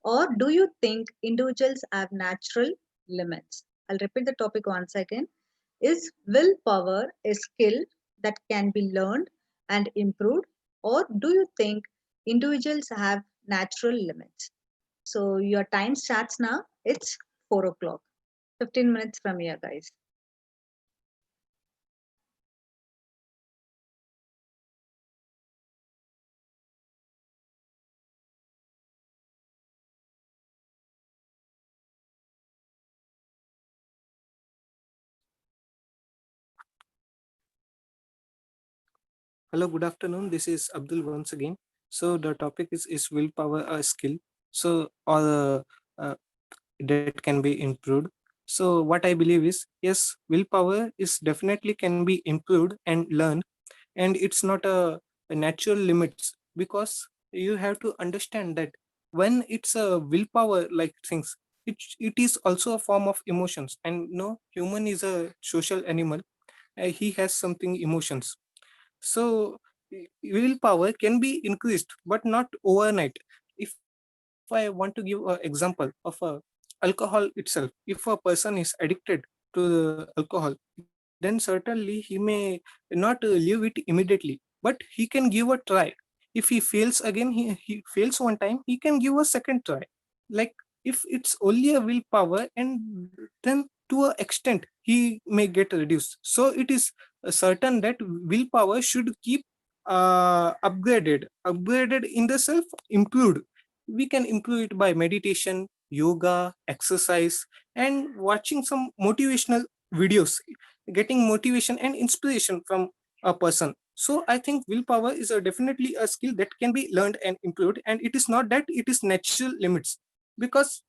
or do you think individuals have natural limits? I'll repeat the topic once again. Is willpower a skill that can be learned and improved, or do you think individuals have natural limits? So your time starts now. It's 4 o'clock. 15 minutes from here, guys. Hello, good afternoon. This is Abdul once again. So the topic is willpower a skill? So or that can be improved. So what I believe is, yes, willpower is definitely can be improved and learned, and it's not a natural limits, because you have to understand that when it's a willpower like things, it is also a form of emotions, and human is a social animal. He has something emotions. So willpower can be increased but not overnight. If I want to give an example of alcohol itself, if a person is addicted to the alcohol, then certainly he may not leave it immediately, but he can give a try. If he fails again, he fails one time, he can give a second try. Like, if it's only a willpower, and then to a extent he may get reduced. So it is certain that willpower should keep upgraded in the self, improved. We can improve it by meditation, yoga, exercise, and watching some motivational videos, getting motivation and inspiration from a person. So I think willpower is definitely a skill that can be learned and improved, and it is not that it is natural limits. Because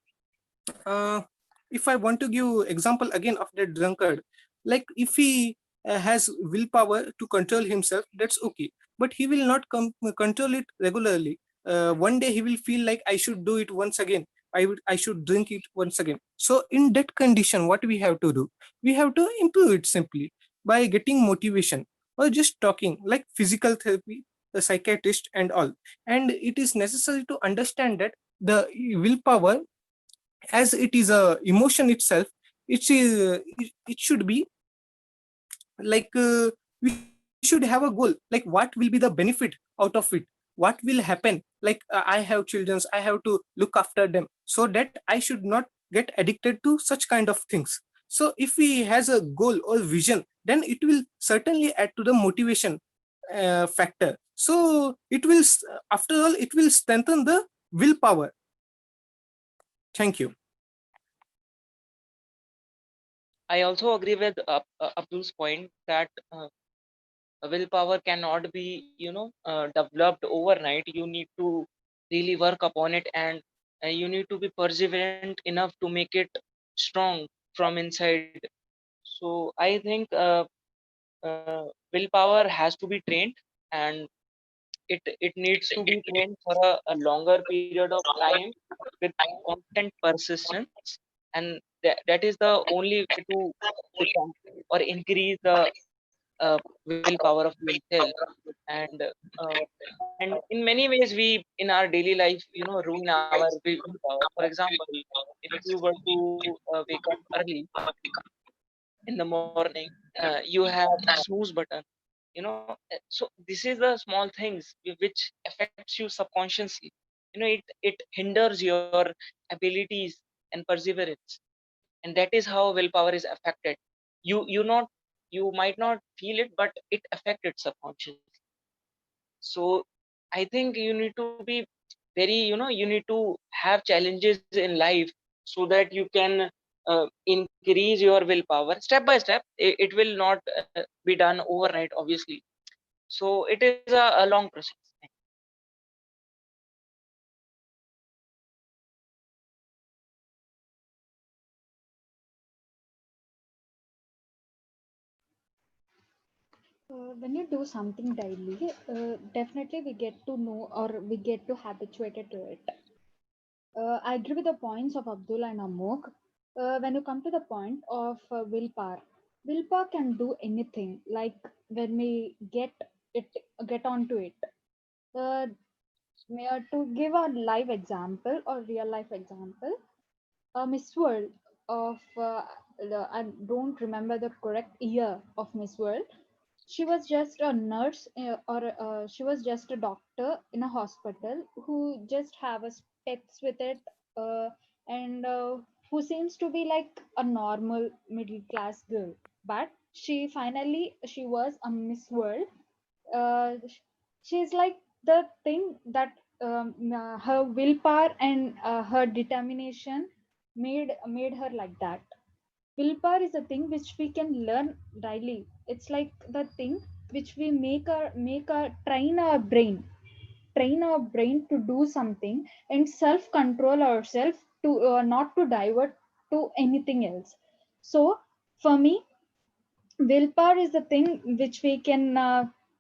uh, if I want to give example again of that drunkard, like if he has willpower to control himself, that's okay, but he will not control it regularly. One day he will feel like, I should do it once again, I should drink it once again. So in that condition, what we have to do, we have to improve it simply by getting motivation, or just talking like physical therapy, the psychiatrist and all. And it is necessary to understand that the willpower, as it is a emotion itself, it should be like, we should have a goal, like what will be the benefit out of it, what will happen. Like, I have children, I have to look after them, so that I should not get addicted to such kind of things. So if he has a goal or vision, then it will certainly add to the motivation factor. So it will after all, it will strengthen the willpower. Thank you. I also agree with Abdul's point that willpower cannot be, developed overnight. You need to really work upon it, and you need to be perseverant enough to make it strong from inside. So I think willpower has to be trained, and it needs to be trained for a longer period of time with constant persistence, and that is the only way to become or increase the willpower of yourself. And uh, and in many ways, we in our daily life, ruin our willpower. For example, if you were to wake up early in the morning, you have snooze button, so this is the small things which affects you subconsciously. It hinders your abilities and perseverance, and that is how willpower is affected. You might not feel it, but it affected subconsciously. So I think you need to be very, you need to have challenges in life so that you can increase your willpower step by step. It will not be done overnight, obviously. So it is a long process. When you do something daily, definitely we get to know or we get to habituated to it. I agree with the points of Abdul and Amok. When you come to the point of willpower can do anything. Like when we it, get onto it. Uh, to give a live example or real life example, Miss World of I don't remember the correct year of Miss World. She was just a nurse, or she was just a doctor in a hospital who just have a specs with it, uh, and who seems to be like a normal middle class girl. But she was a Miss World. uh, she's like the thing that her willpower and her determination made her like that. Willpower is a thing which we can learn daily. It's like the thing which we make our train our brain to do something and self control ourselves to not to divert to anything else. So for me, willpower is the thing which we can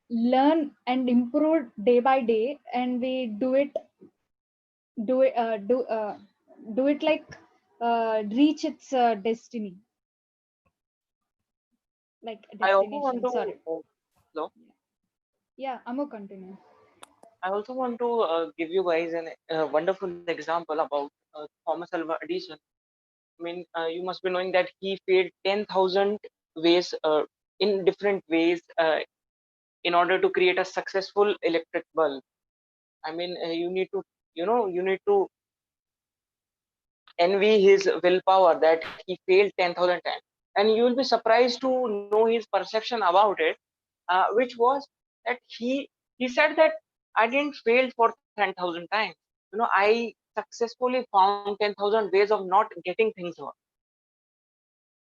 learn and improve day by day, and we do it do it like reach its destiny. Like I also want destination. to Sorry. hello. Yeah, Amu, continue. I also want to give you guys a wonderful example about Thomas Alva Edison. I mean, you must be knowing that he failed 10,000 ways in different ways in order to create a successful electric bulb. I mean, you need to, you need to envy his willpower that he failed 10,000 times. And you will be surprised to know his perception about it, which was that he said that I didn't fail for 10,000 times. I successfully found 10,000 ways of not getting things work.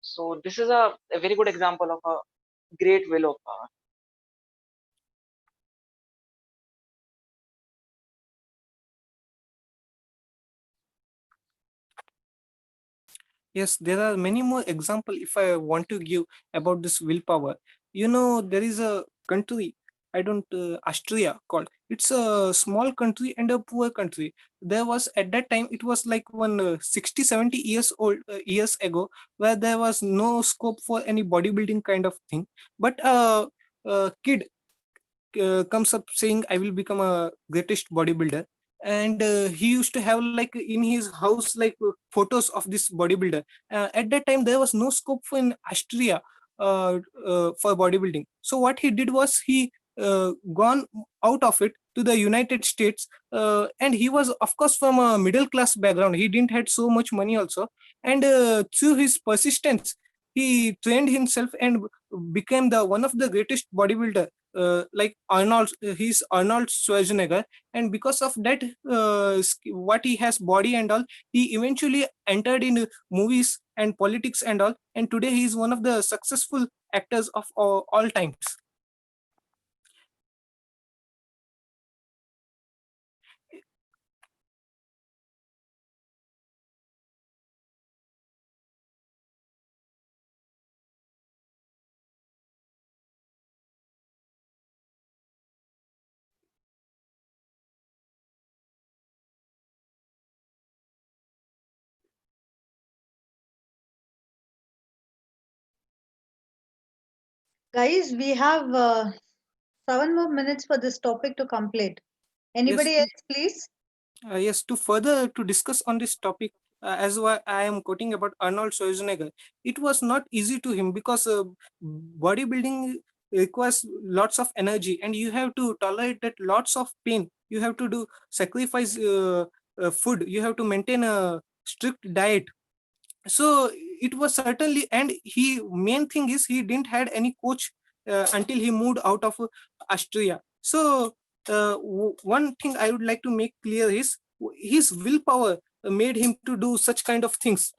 So this is a very good example of a great will of power. Yes, there are many more examples if I want to give about this willpower. There is a country, I don't, Austria called. It's a small country and a poor country. There was at that time, it was like 60, 70 years old, years ago, where there was no scope for any bodybuilding kind of thing. But a kid comes up saying, I will become a greatest bodybuilder. And he used to have like in his house like photos of this bodybuilder. At that time there was no scope for in Austria for bodybuilding. So what he did was he gone out of it to the United States, and he was of course from a middle class background. He didn't had so much money also, and through his persistence he trained himself and became the one of the greatest bodybuilder, like Arnold. He's Arnold Schwarzenegger, and because of that, what he has body and all, he eventually entered in movies and politics and all, and today he is one of the successful actors of all times. Guys, we have 7 more minutes for this topic to complete. Anybody Yes. else, please? Yes, to further to discuss on this topic, as I am quoting about Arnold Schwarzenegger, it was not easy to him because bodybuilding requires lots of energy, and you have to tolerate that lots of pain. You have to do sacrifice food. You have to maintain a strict diet. So it was certainly, and he main thing is he didn't had any coach until he moved out of Austria. So one thing I would like to make clear is his willpower made him to do such kind of things,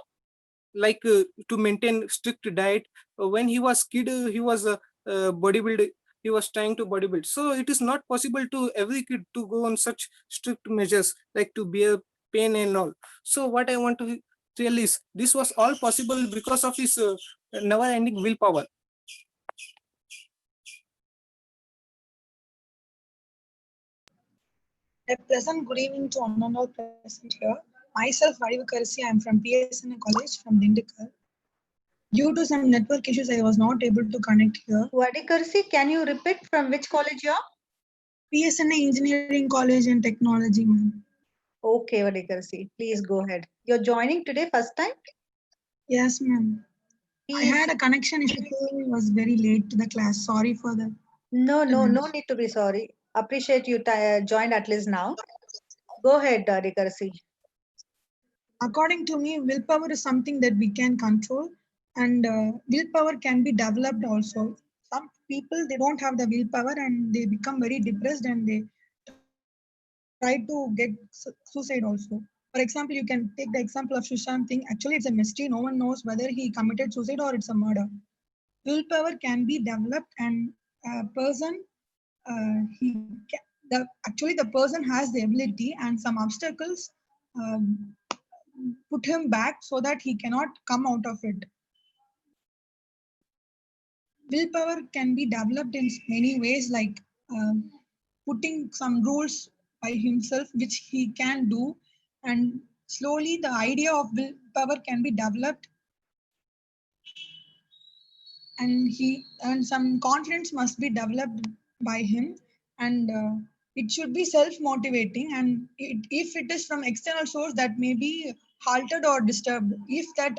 like to maintain strict diet. When he was kid, he was a bodybuilder. He was trying to bodybuild. So it is not possible to every kid to go on such strict measures, like to bear pain and all. So what I want to tell is this was all possible because of his never-ending willpower. A pleasant good evening to one and all present here. Myself, Vadivu Karsi, I am from PSNA College from Dindigul. Due to some network issues, I was not able to connect here. Vadikarsi, can you repeat from which college you are? PSNA Engineering College and Technology, ma'am. Okay, Vadikarsi, please go ahead. You're joining today first time? Yes, ma'am. I had a connection issue, so I was very late to the class. Sorry for that. No need to be sorry. Appreciate you joined at least now. Go ahead, Vadikarsi. According to me, willpower is something that we can control, and willpower can be developed also. Some people, they don't have the willpower and they become very depressed and they try to get suicide also. For example, you can take the example of Sushant Singh. Actually, it's a mystery. No one knows whether he committed suicide or it's a murder. Willpower can be developed, and a person, actually the person has the ability, and some obstacles put him back so that he cannot come out of it. Willpower can be developed in many ways, like putting some rules by himself, which he can do, and slowly the idea of willpower can be developed, and some confidence must be developed by him, and it should be self-motivating, and if it is from external source, that may be halted or disturbed. If that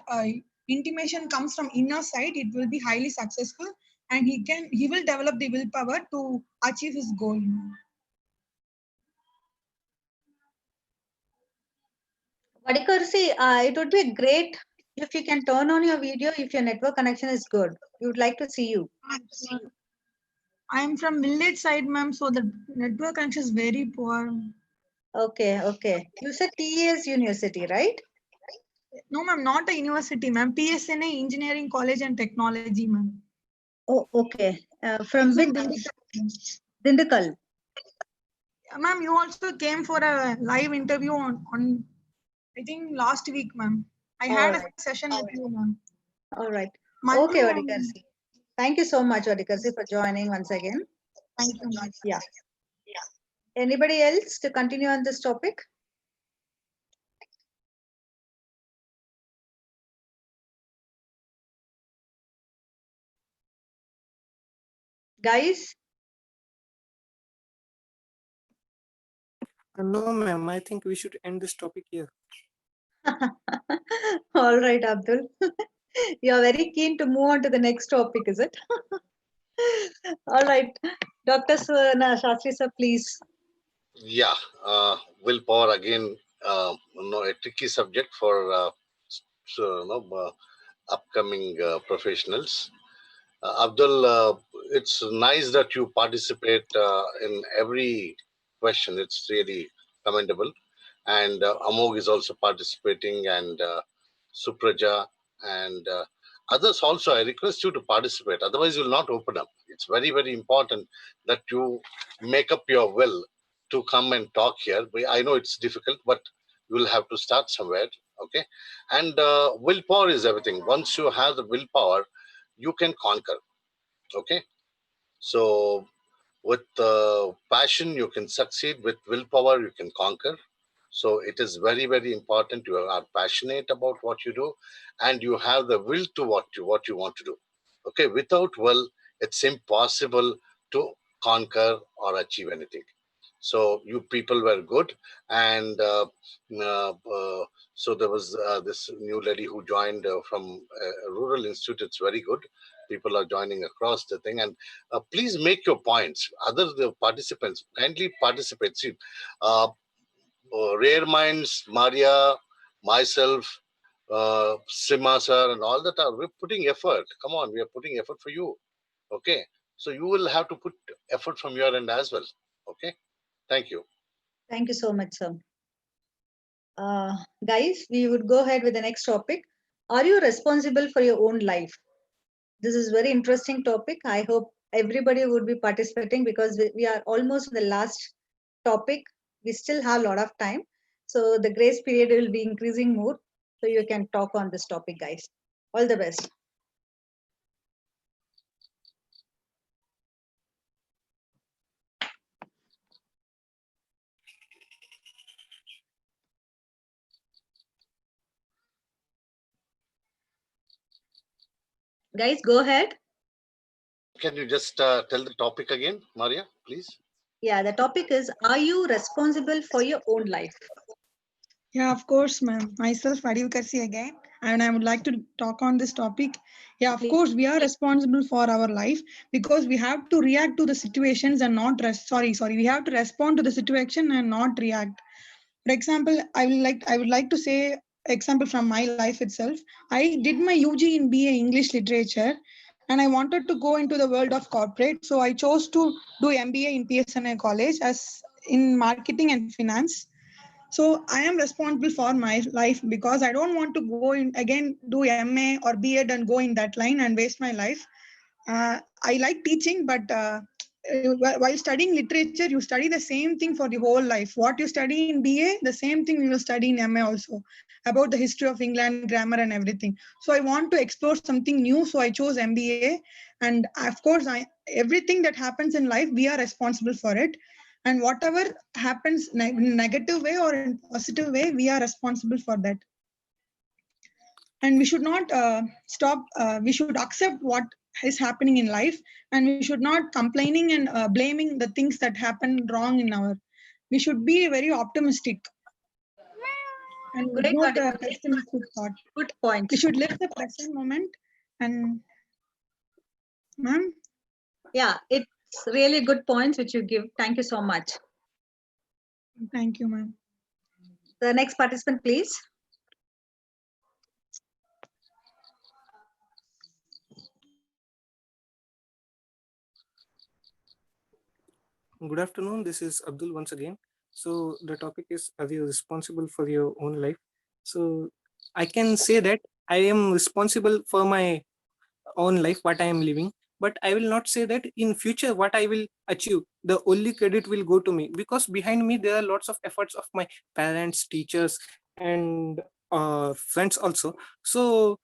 intimation comes from inner side, it will be highly successful, and he will develop the willpower to achieve his goal. Vadikar, see, it would be great if you can turn on your video if your network connection is good. We would like to see you. I am from village side, ma'am, so the network connection is very poor. Okay, okay. You said TES University, right? No, ma'am, not a university, ma'am. PSNA Engineering College and Technology, ma'am. Oh, okay. From which Dindakal? Ma'am, you also came for a live interview on I think last week, ma'am. I had Alright. a session with you, ma'am. All right. Monday, Okay, ma'am. Vadikarsi. Thank you so much, Vadikarsi, for joining once again. Thank you, ma'am. Yeah. Anybody else to continue on this topic? Guys? No, ma'am. I think we should end this topic here. All right, Abdul. You are very keen to move on to the next topic, is it? All right. Dr. Shastri sir, please. Yeah, willpower again, a tricky subject for upcoming professionals. Abdul, it's nice that you participate in every question. It's really commendable. And Amog is also participating, and Supraja, and others also. I request you to participate. Otherwise, you will not open up. It's very, very important that you make up your will to come and talk here. I know it's difficult, but you will have to start somewhere. Okay. And willpower is everything. Once you have the willpower, you can conquer. Okay. So with passion, you can succeed. With willpower, you can conquer. So it is very, very important. You are passionate about what you do, and you have the will to what you want to do. Okay. Without will, it's impossible to conquer or achieve anything. So you people were good, and so there was this new lady who joined from a rural institute. It's very good. People are joining across the thing, and please make your points. Other the participants kindly participate. See, Rare Minds, Maria, myself, Sima sir, and all that we're putting effort. Come on, we are putting effort for you. Okay, so you will have to put effort from your end as well. Okay. Thank you. Thank you so much, sir. Guys, we would go ahead with the next topic. Are you responsible for your own life? This is very interesting topic. I hope everybody would be participating because we are almost in the last topic. We still have a lot of time. So the grace period will be increasing more. So you can talk on this topic, guys. All the best. Guys, go ahead. Can you just tell the topic again, Maria, please? Yeah, the topic is, are you responsible for your own life? Yeah, of course, ma'am. Myself, Vadikarsi again, and I would like to talk on this topic. Yeah, of course, we are responsible for our life because we have to react to the situations and not we have to respond to the situation and not react. For example, I would like to say example from my life itself. I did my UG in BA English Literature, and I wanted to go into the world of corporate. So I chose to do MBA in PSNA College as in marketing and finance. So I am responsible for my life because I don't want to go in again, do MA or BEd and go in that line and waste my life. I like teaching, but while studying literature, you study the same thing for the whole life. What you study in BA, the same thing you will study in MA also, about the history of England, grammar and everything. So I want to explore something new. So I chose MBA. And of course, everything that happens in life, we are responsible for it. and whatever happens in negative way or in positive way, we are responsible for that. And we should not stop. We should accept what is happening in life, and we should not complaining and blaming the things that happen wrong in our. We should be very optimistic and Great not a articulation. pessimistic thought. Good points. We should live the present moment. And ma'am, Yeah, it's really good points which you give. Thank you so much. thank you, ma'am. The next participant, please. Good afternoon. This is Abdul once again. So the topic is, are you responsible for your own life? So I can say that I am responsible for my own life, what I am living, but I will not say that in future what I will achieve, the only credit will go to me, because behind me there are lots of efforts of my parents, teachers, and friends also. So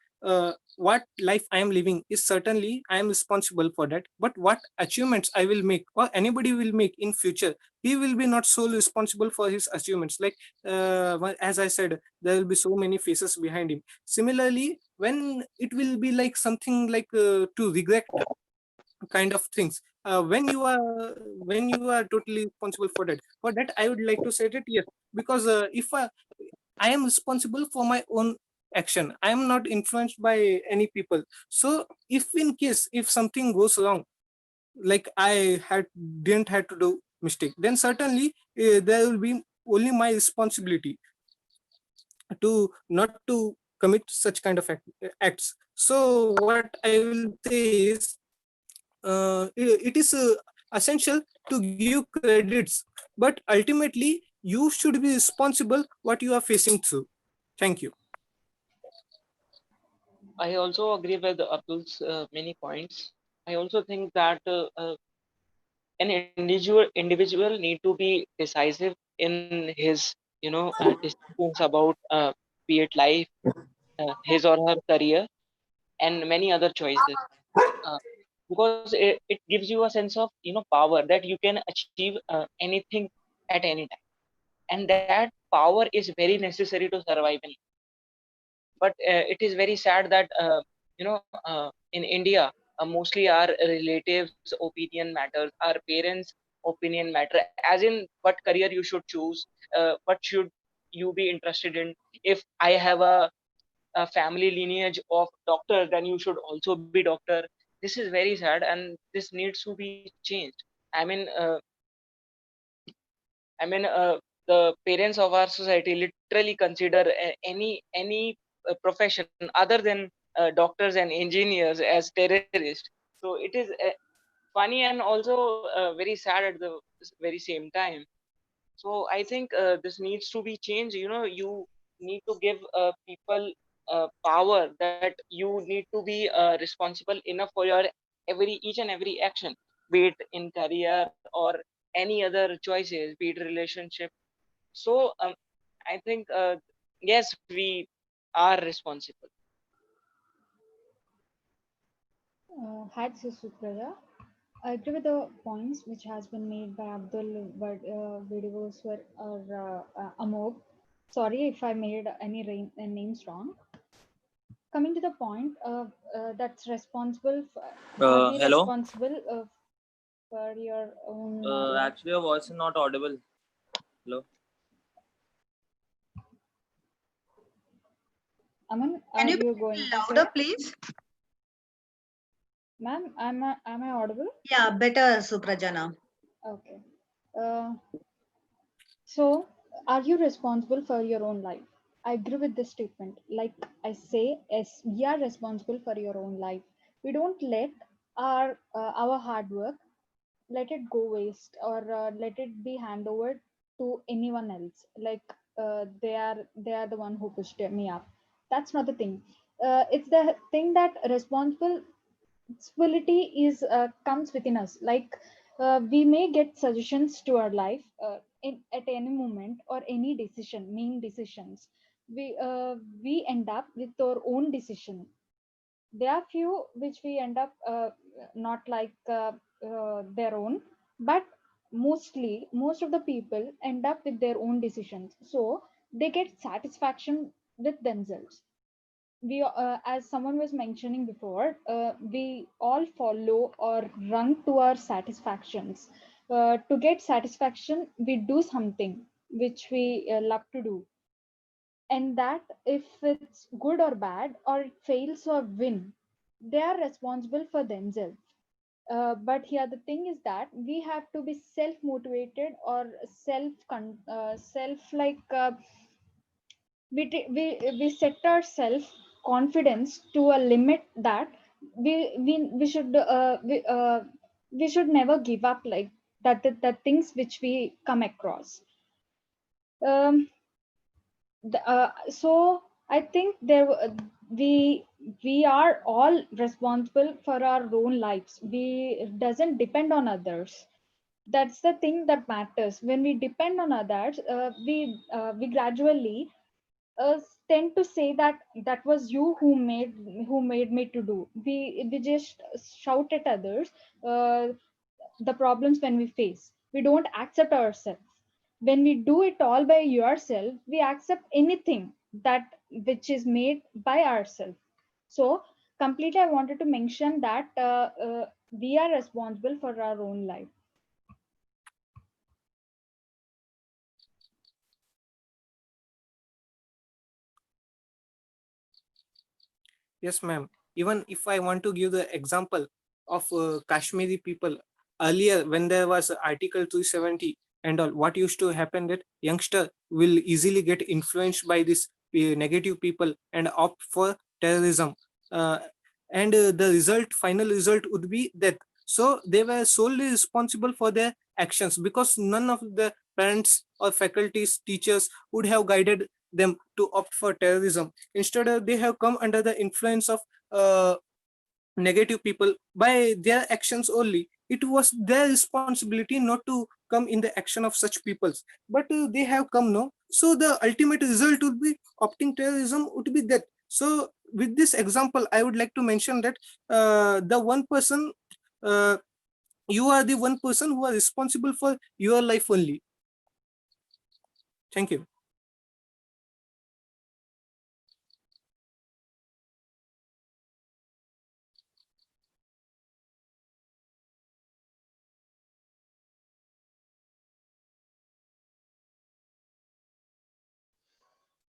what life I am living is certainly I am responsible for that, but what achievements I will make or anybody will make in future, he will be not solely responsible for his achievements. Like as I said, there will be so many faces behind him. Similarly, when it will be like something like to regret kind of things, when you are totally responsible for that I would like to say that yes, because if I am responsible for my own action, I am not influenced by any people. So if in case if something goes wrong, like I didn't have to do mistake, then certainly there will be only my responsibility to not to commit such kind of acts. So what I will say is, it is essential to give credits, but ultimately you should be responsible what you are facing through. Thank you. I also agree with Abdul's many points. I also think that an individual need to be decisive in his decisions about be it life, his or her career, and many other choices. Uh, because it gives you a sense of power that you can achieve anything at any time, and that power is very necessary to survive in. But it is very sad that in India, mostly our relatives opinion matters, our parents opinion matter, as in what career you should choose, what should you be interested in. If I have a family lineage of doctor, then you should also be doctor. This is very sad, and this needs to be changed. I mean, the parents of our society literally consider any profession other than doctors and engineers as terrorists. So it is funny and also very sad at the very same time. So I think this needs to be changed. You need to give people power, that you need to be responsible enough for your each and every action, be it in career or any other choices, be it relationship. So I think yes, we are responsible. Hi, this is Supraja. I agree with the points which has been made by Abdul, but videos were Amog. Sorry if I made any names wrong. Coming to the point, that's responsible. Are we Hello. responsible for your own life? Actually, your voice is not audible. Hello. Aman, Can are you be you going to say? louder, please? Ma'am, am I audible? Yeah, better, Supraja now. Okay. So, are you responsible for your own life? I agree with this statement. Like I say, yes, we are responsible for your own life. We don't let our hard work let it go waste, or let it be hand over to anyone else. Like they are the one who pushed me up. That's not the thing. It's the thing that responsibility is comes within us. Like we may get suggestions to our life at any moment, or any decision, main decisions. We end up with our own decision. There are few which we end up not like their own, but most of the people end up with their own decisions, so they get satisfaction with themselves. We as someone was mentioning before, we all follow or run to our satisfactions. To get satisfaction, we do something which we love to do, and that, if it's good or bad, or it fails or win, they are responsible for themselves. But here the thing is that we have to be self motivated or self like we set our self confidence to a limit, that we should we should never give up, like that the things which we come across. um so I think we are all responsible for our own lives. We doesn't depend on others. That's the thing that matters. When we depend on others, we gradually uh, tend to say that that was you who made me to do. We just shout at others the problems when we face. We don't accept ourselves. When we do it all by yourself, we accept anything that which is made by ourselves. So completely I wanted to mention that we are responsible for our own life. Yes, ma'am. Even if I want to give the example of Kashmiri people, earlier when there was Article 270 and all, what used to happen that youngster will easily get influenced by this negative people and opt for terrorism. And the final result would be death. So they were solely responsible for their actions, because none of the parents or faculties, teachers would have guided them to opt for terrorism. Instead, they have come under the influence of negative people by their actions only. It was their responsibility not to come in the action of such peoples, but they have come now. So the ultimate result would be opting terrorism would be that. So with this example, I would like to mention that the one person, uh, you are the one person who are responsible for your life only. Thank you.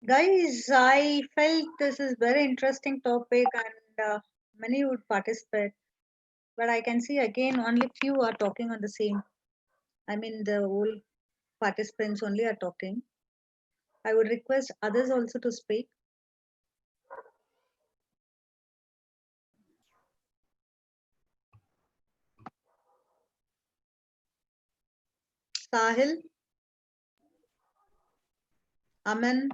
Guys, I felt this is very interesting topic and many would participate. But I can see again only few are talking on the same. I mean the whole participants only are talking. I would request others also to speak. Sahil, Aman,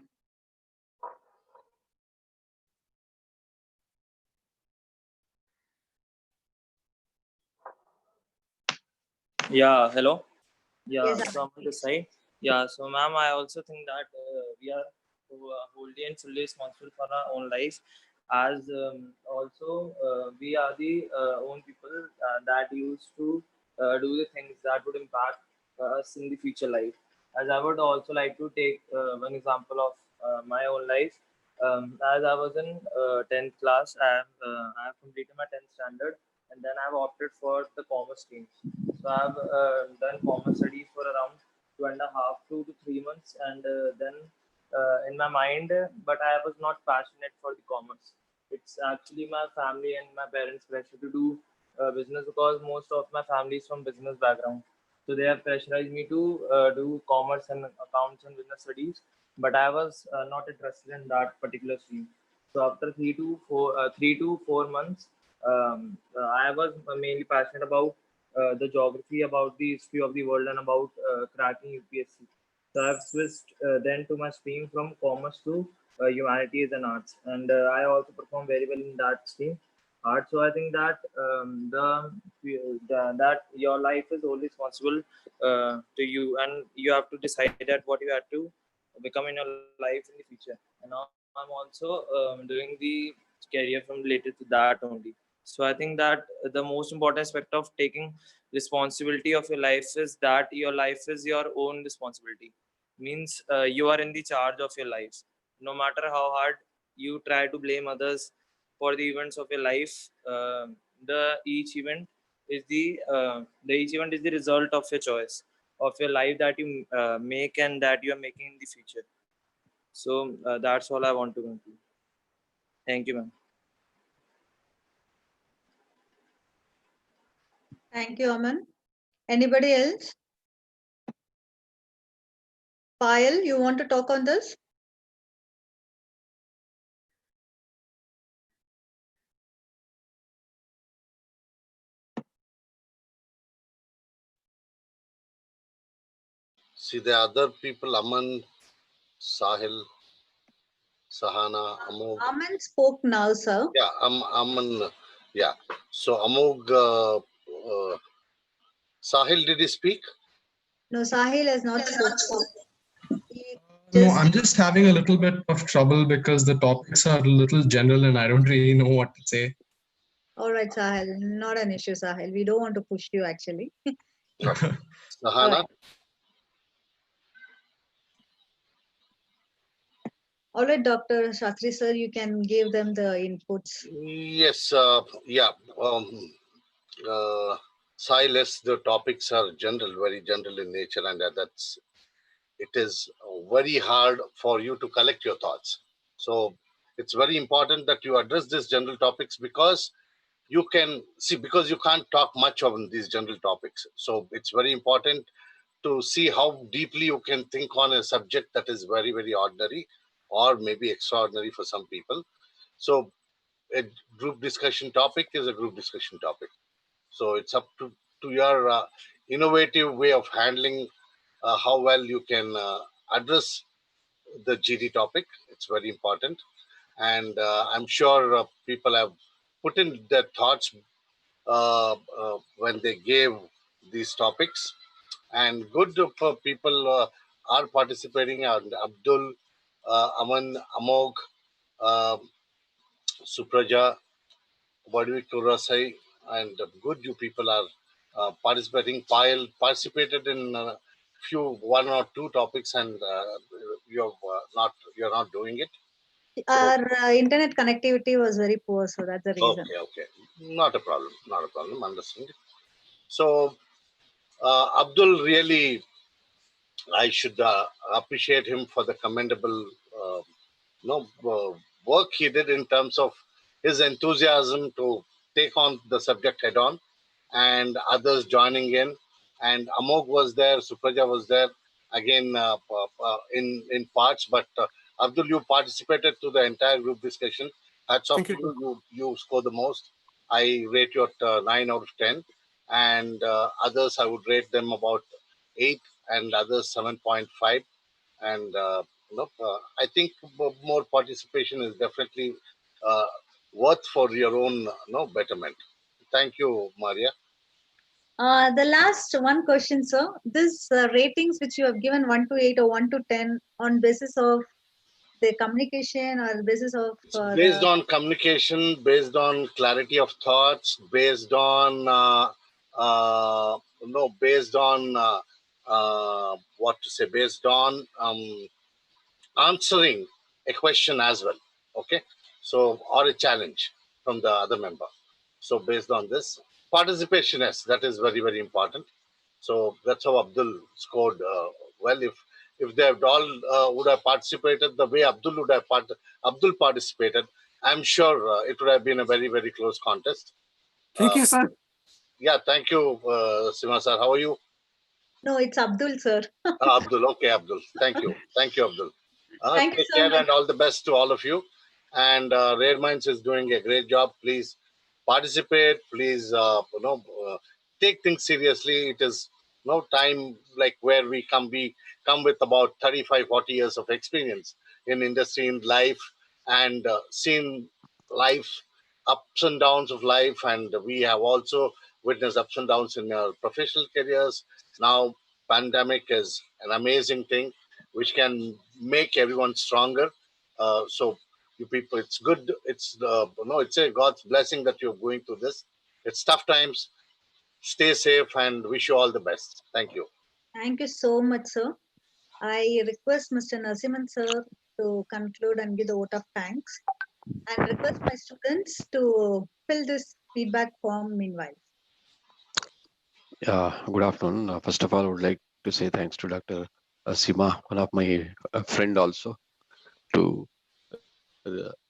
Yeah, hello. Yeah, yes, so Aman, I'm on this please. side. Yeah, so ma'am, I also think that we are wholly and fully responsible for our own lives, as also we are the own people that used to do the things that would impact us in the future life. As I would also like to take one example of my own life. As I was in 10th class, I have completed my 10th standard, and then I've opted for the commerce stream. So I've done commerce studies for around 2.5 to 3 months, and then in my mind, but I was not passionate for the commerce. It's actually my family and my parents' pressure to do business, because most of my family is from business background. So they have pressurized me to do commerce and accounts and business studies, but I was not interested in that particular stream. So after 3 to 4 months, I was mainly passionate about the geography, about the history of the world, and about cracking UPSC. So I've switched then to my stream from commerce to humanities and arts, and I also perform very well in that stream, art. So I think that that your life is only responsible to you, and you have to decide that what you have to become in your life in the future. And now I'm also doing the career from related to that only. So I think that the most important aspect of taking responsibility of your life is that your life is your own responsibility. Means you are in the charge of your life. No matter how hard you try to blame others for the events of your life, the each event is the each event is the result of your choice, of your life that you make and that you are making in the future. So that's all I want to conclude. Thank you, ma'am. Thank you, Aman. Anybody else? Payal, you want to talk on this? See the other people, Aman, Sahil, Sahana, Amog. Aman spoke now, sir. Yeah, Aman. Yeah. So Amog, Sahil, did he speak? No, Sahil has not spoken. No, I'm just having a little bit of trouble because the topics are a little general and I don't really know what to say. All right, Sahil, not an issue, Sahil. We don't want to push you actually. Sahana. All right, Dr. Shastri sir, you can give them the inputs. Yes, yeah. Silas, the topics are general, very general in nature, and it is very hard for you to collect your thoughts. So it's very important that you address these general topics because you can see, because you can't talk much on these general topics. So it's very important to see how deeply you can think on a subject that is very, very ordinary or maybe extraordinary for some people. So a group discussion topic is a group discussion topic. So it's up to your innovative way of handling how well you can address the GD topic. It's very important. And I'm sure people have put in their thoughts when they gave these topics. And good for people are participating. And Abdul, Aman, Amog, Supraja, Vadvi Kurasai, and good you people are participating. Payal participated in one or two topics, and you're not doing it. Our internet connectivity was very poor, so that's the reason. Okay, not a problem, understand. So Abdul, really, I should appreciate him for the commendable work he did in terms of his enthusiasm to take on the subject head on, and others joining in. And Amog was there, Supraja was there, again in parts. But Abdul, you participated to the entire group discussion. Hats off to you. You scored the most. I rate you at 9 out of 10, and others I would rate them about 8, and others 7.5. And I think more participation is definitely worth for your own betterment. Thank you, Maria. The last one question, sir. This ratings which you have given 1 to 8 or 1 to 10 on basis of the communication or basis of based on communication, based on clarity of thoughts, based on based on what to say, based on answering a question as well. Okay, so or a challenge from the other member. So based on this participation, yes, that is very, very important. So that's how Abdul scored well. If they have all would have participated the way Abdul would have Abdul participated, I'm sure it would have been a very, very close contest. Thank you, sir. Yeah, thank you, Sima sir. How are you? No, it's Abdul, sir. Abdul, okay, Abdul. Thank you, Abdul. Thank you take so care much. and all the best to all of you. And Rare Minds is doing a great job. Please participate. Please, take things seriously. It is no time like where we come with about 35, 40 years of experience in industry, in life, and seen life, ups and downs of life. And we have also witnessed ups and downs in our professional careers. Now, pandemic is an amazing thing which can make everyone stronger. So you people. It's good. It's it's a God's blessing that you're going through this. It's tough times. Stay safe and wish you all the best. Thank you. Thank you so much, sir. I request Mr. Narasimhan sir to conclude and give the vote of thanks, and request my students to fill this feedback form meanwhile. Yeah, good afternoon. First of all, I would like to say thanks to Dr. Sima, one of my friend also, to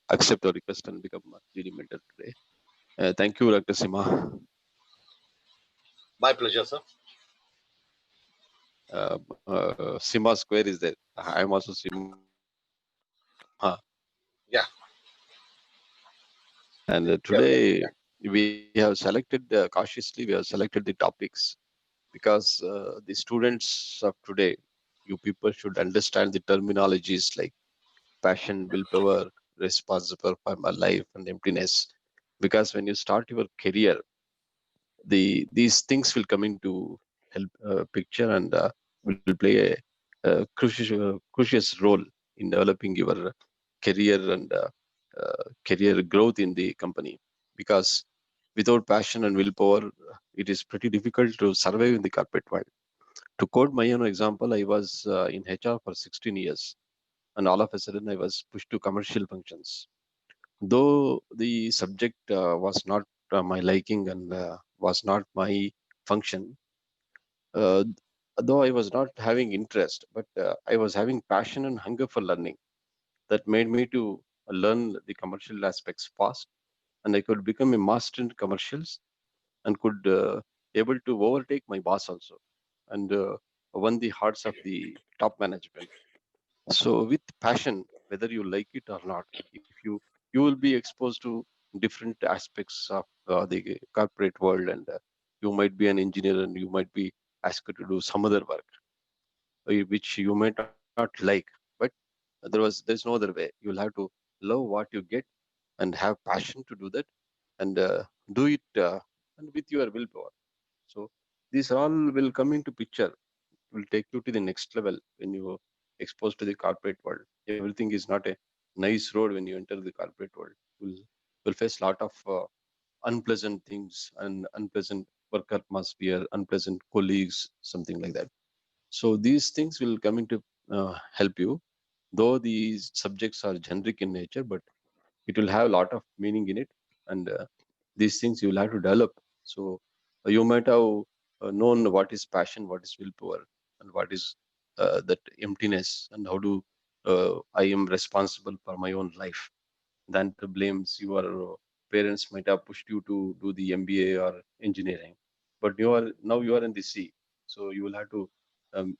accept the request and become a GD mentor today. Thank you, Dr. Sima. My pleasure, sir. Sima Square is there. I'm also Sima. Yeah. And today we have selected cautiously. We have selected the topics because the students of today, you people should understand the terminologies like passion, willpower, responsible for my life, and emptiness. Because when you start your career, these things will come into help picture and will play a crucial role in developing your career and career growth in the company. Because without passion and willpower, it is pretty difficult to survive in the corporate world. To quote my own example, I was in HR for 16 years, and all of a sudden I was pushed to commercial functions. Though the subject was not my liking and was not my function, uh, though I was not having interest, but I was having passion and hunger for learning that made me to learn the commercial aspects fast, and I could become a master in commercials and could able to overtake my boss also, and won the hearts of the top management. So with passion, whether you like it or not, if you will be exposed to different aspects of the corporate world, and you might be an engineer and you might be asked to do some other work which you might not like, but there's no other way. You'll have to love what you get and have passion to do that, and do it and with your willpower. So these all will come into picture, will take you to the next level when you exposed to the corporate world. Everything is not a nice road when you enter the corporate world. Will face a lot of unpleasant things and unpleasant work atmosphere, unpleasant colleagues, something like that. So these things will come into help you, though these subjects are generic in nature, but it will have a lot of meaning in it, and these things you will have to develop. So you might have known what is passion, what is willpower, and what is that emptiness, and how do I am responsible for my own life. Than to blames your parents might have pushed you to do the MBA or engineering, but you are in the sea, so you will have to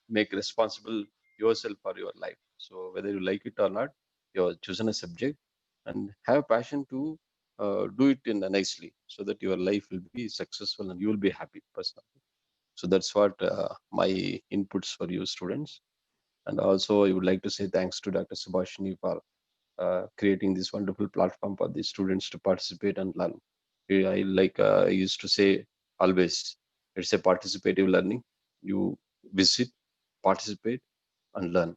make responsible yourself for your life. So whether you like it or not, you have chosen a subject and have passion to do it in nicely, so that your life will be successful and you will be happy personally. So that's what my inputs for you students. And also I would like to say thanks to Dr. Subhashini for creating this wonderful platform for the students to participate and learn. I used to say always, it's a participative learning. You visit, participate, and learn.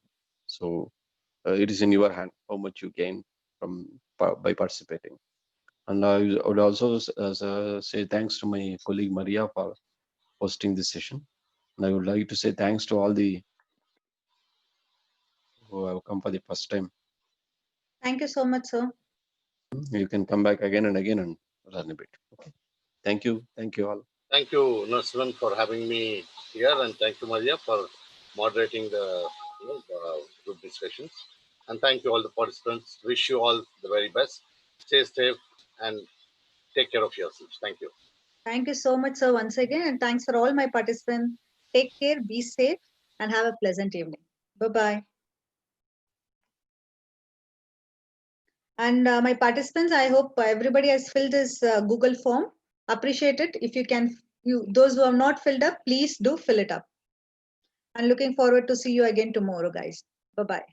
So it is in your hand how much you gain from by participating. And I would also say thanks to my colleague Maria for hosting this session. And I would like to say thanks to all the who have come for the first time. Thank you so much, sir. You can come back again and again and learn a bit. Okay. Thank you. Thank you all. Thank you, Narasimhan, for having me here, and thank you, Maria, for moderating the group discussions. And thank you all the participants. Wish you all the very best. Stay safe and take care of yourselves. Thank you. Thank you so much, sir, once again. And thanks for all my participants. Take care, be safe, and have a pleasant evening. Bye-bye. And my participants, I hope everybody has filled this Google form. Appreciate it. If you can, those who have not filled up, please do fill it up. I'm looking forward to see you again tomorrow, guys. Bye-bye.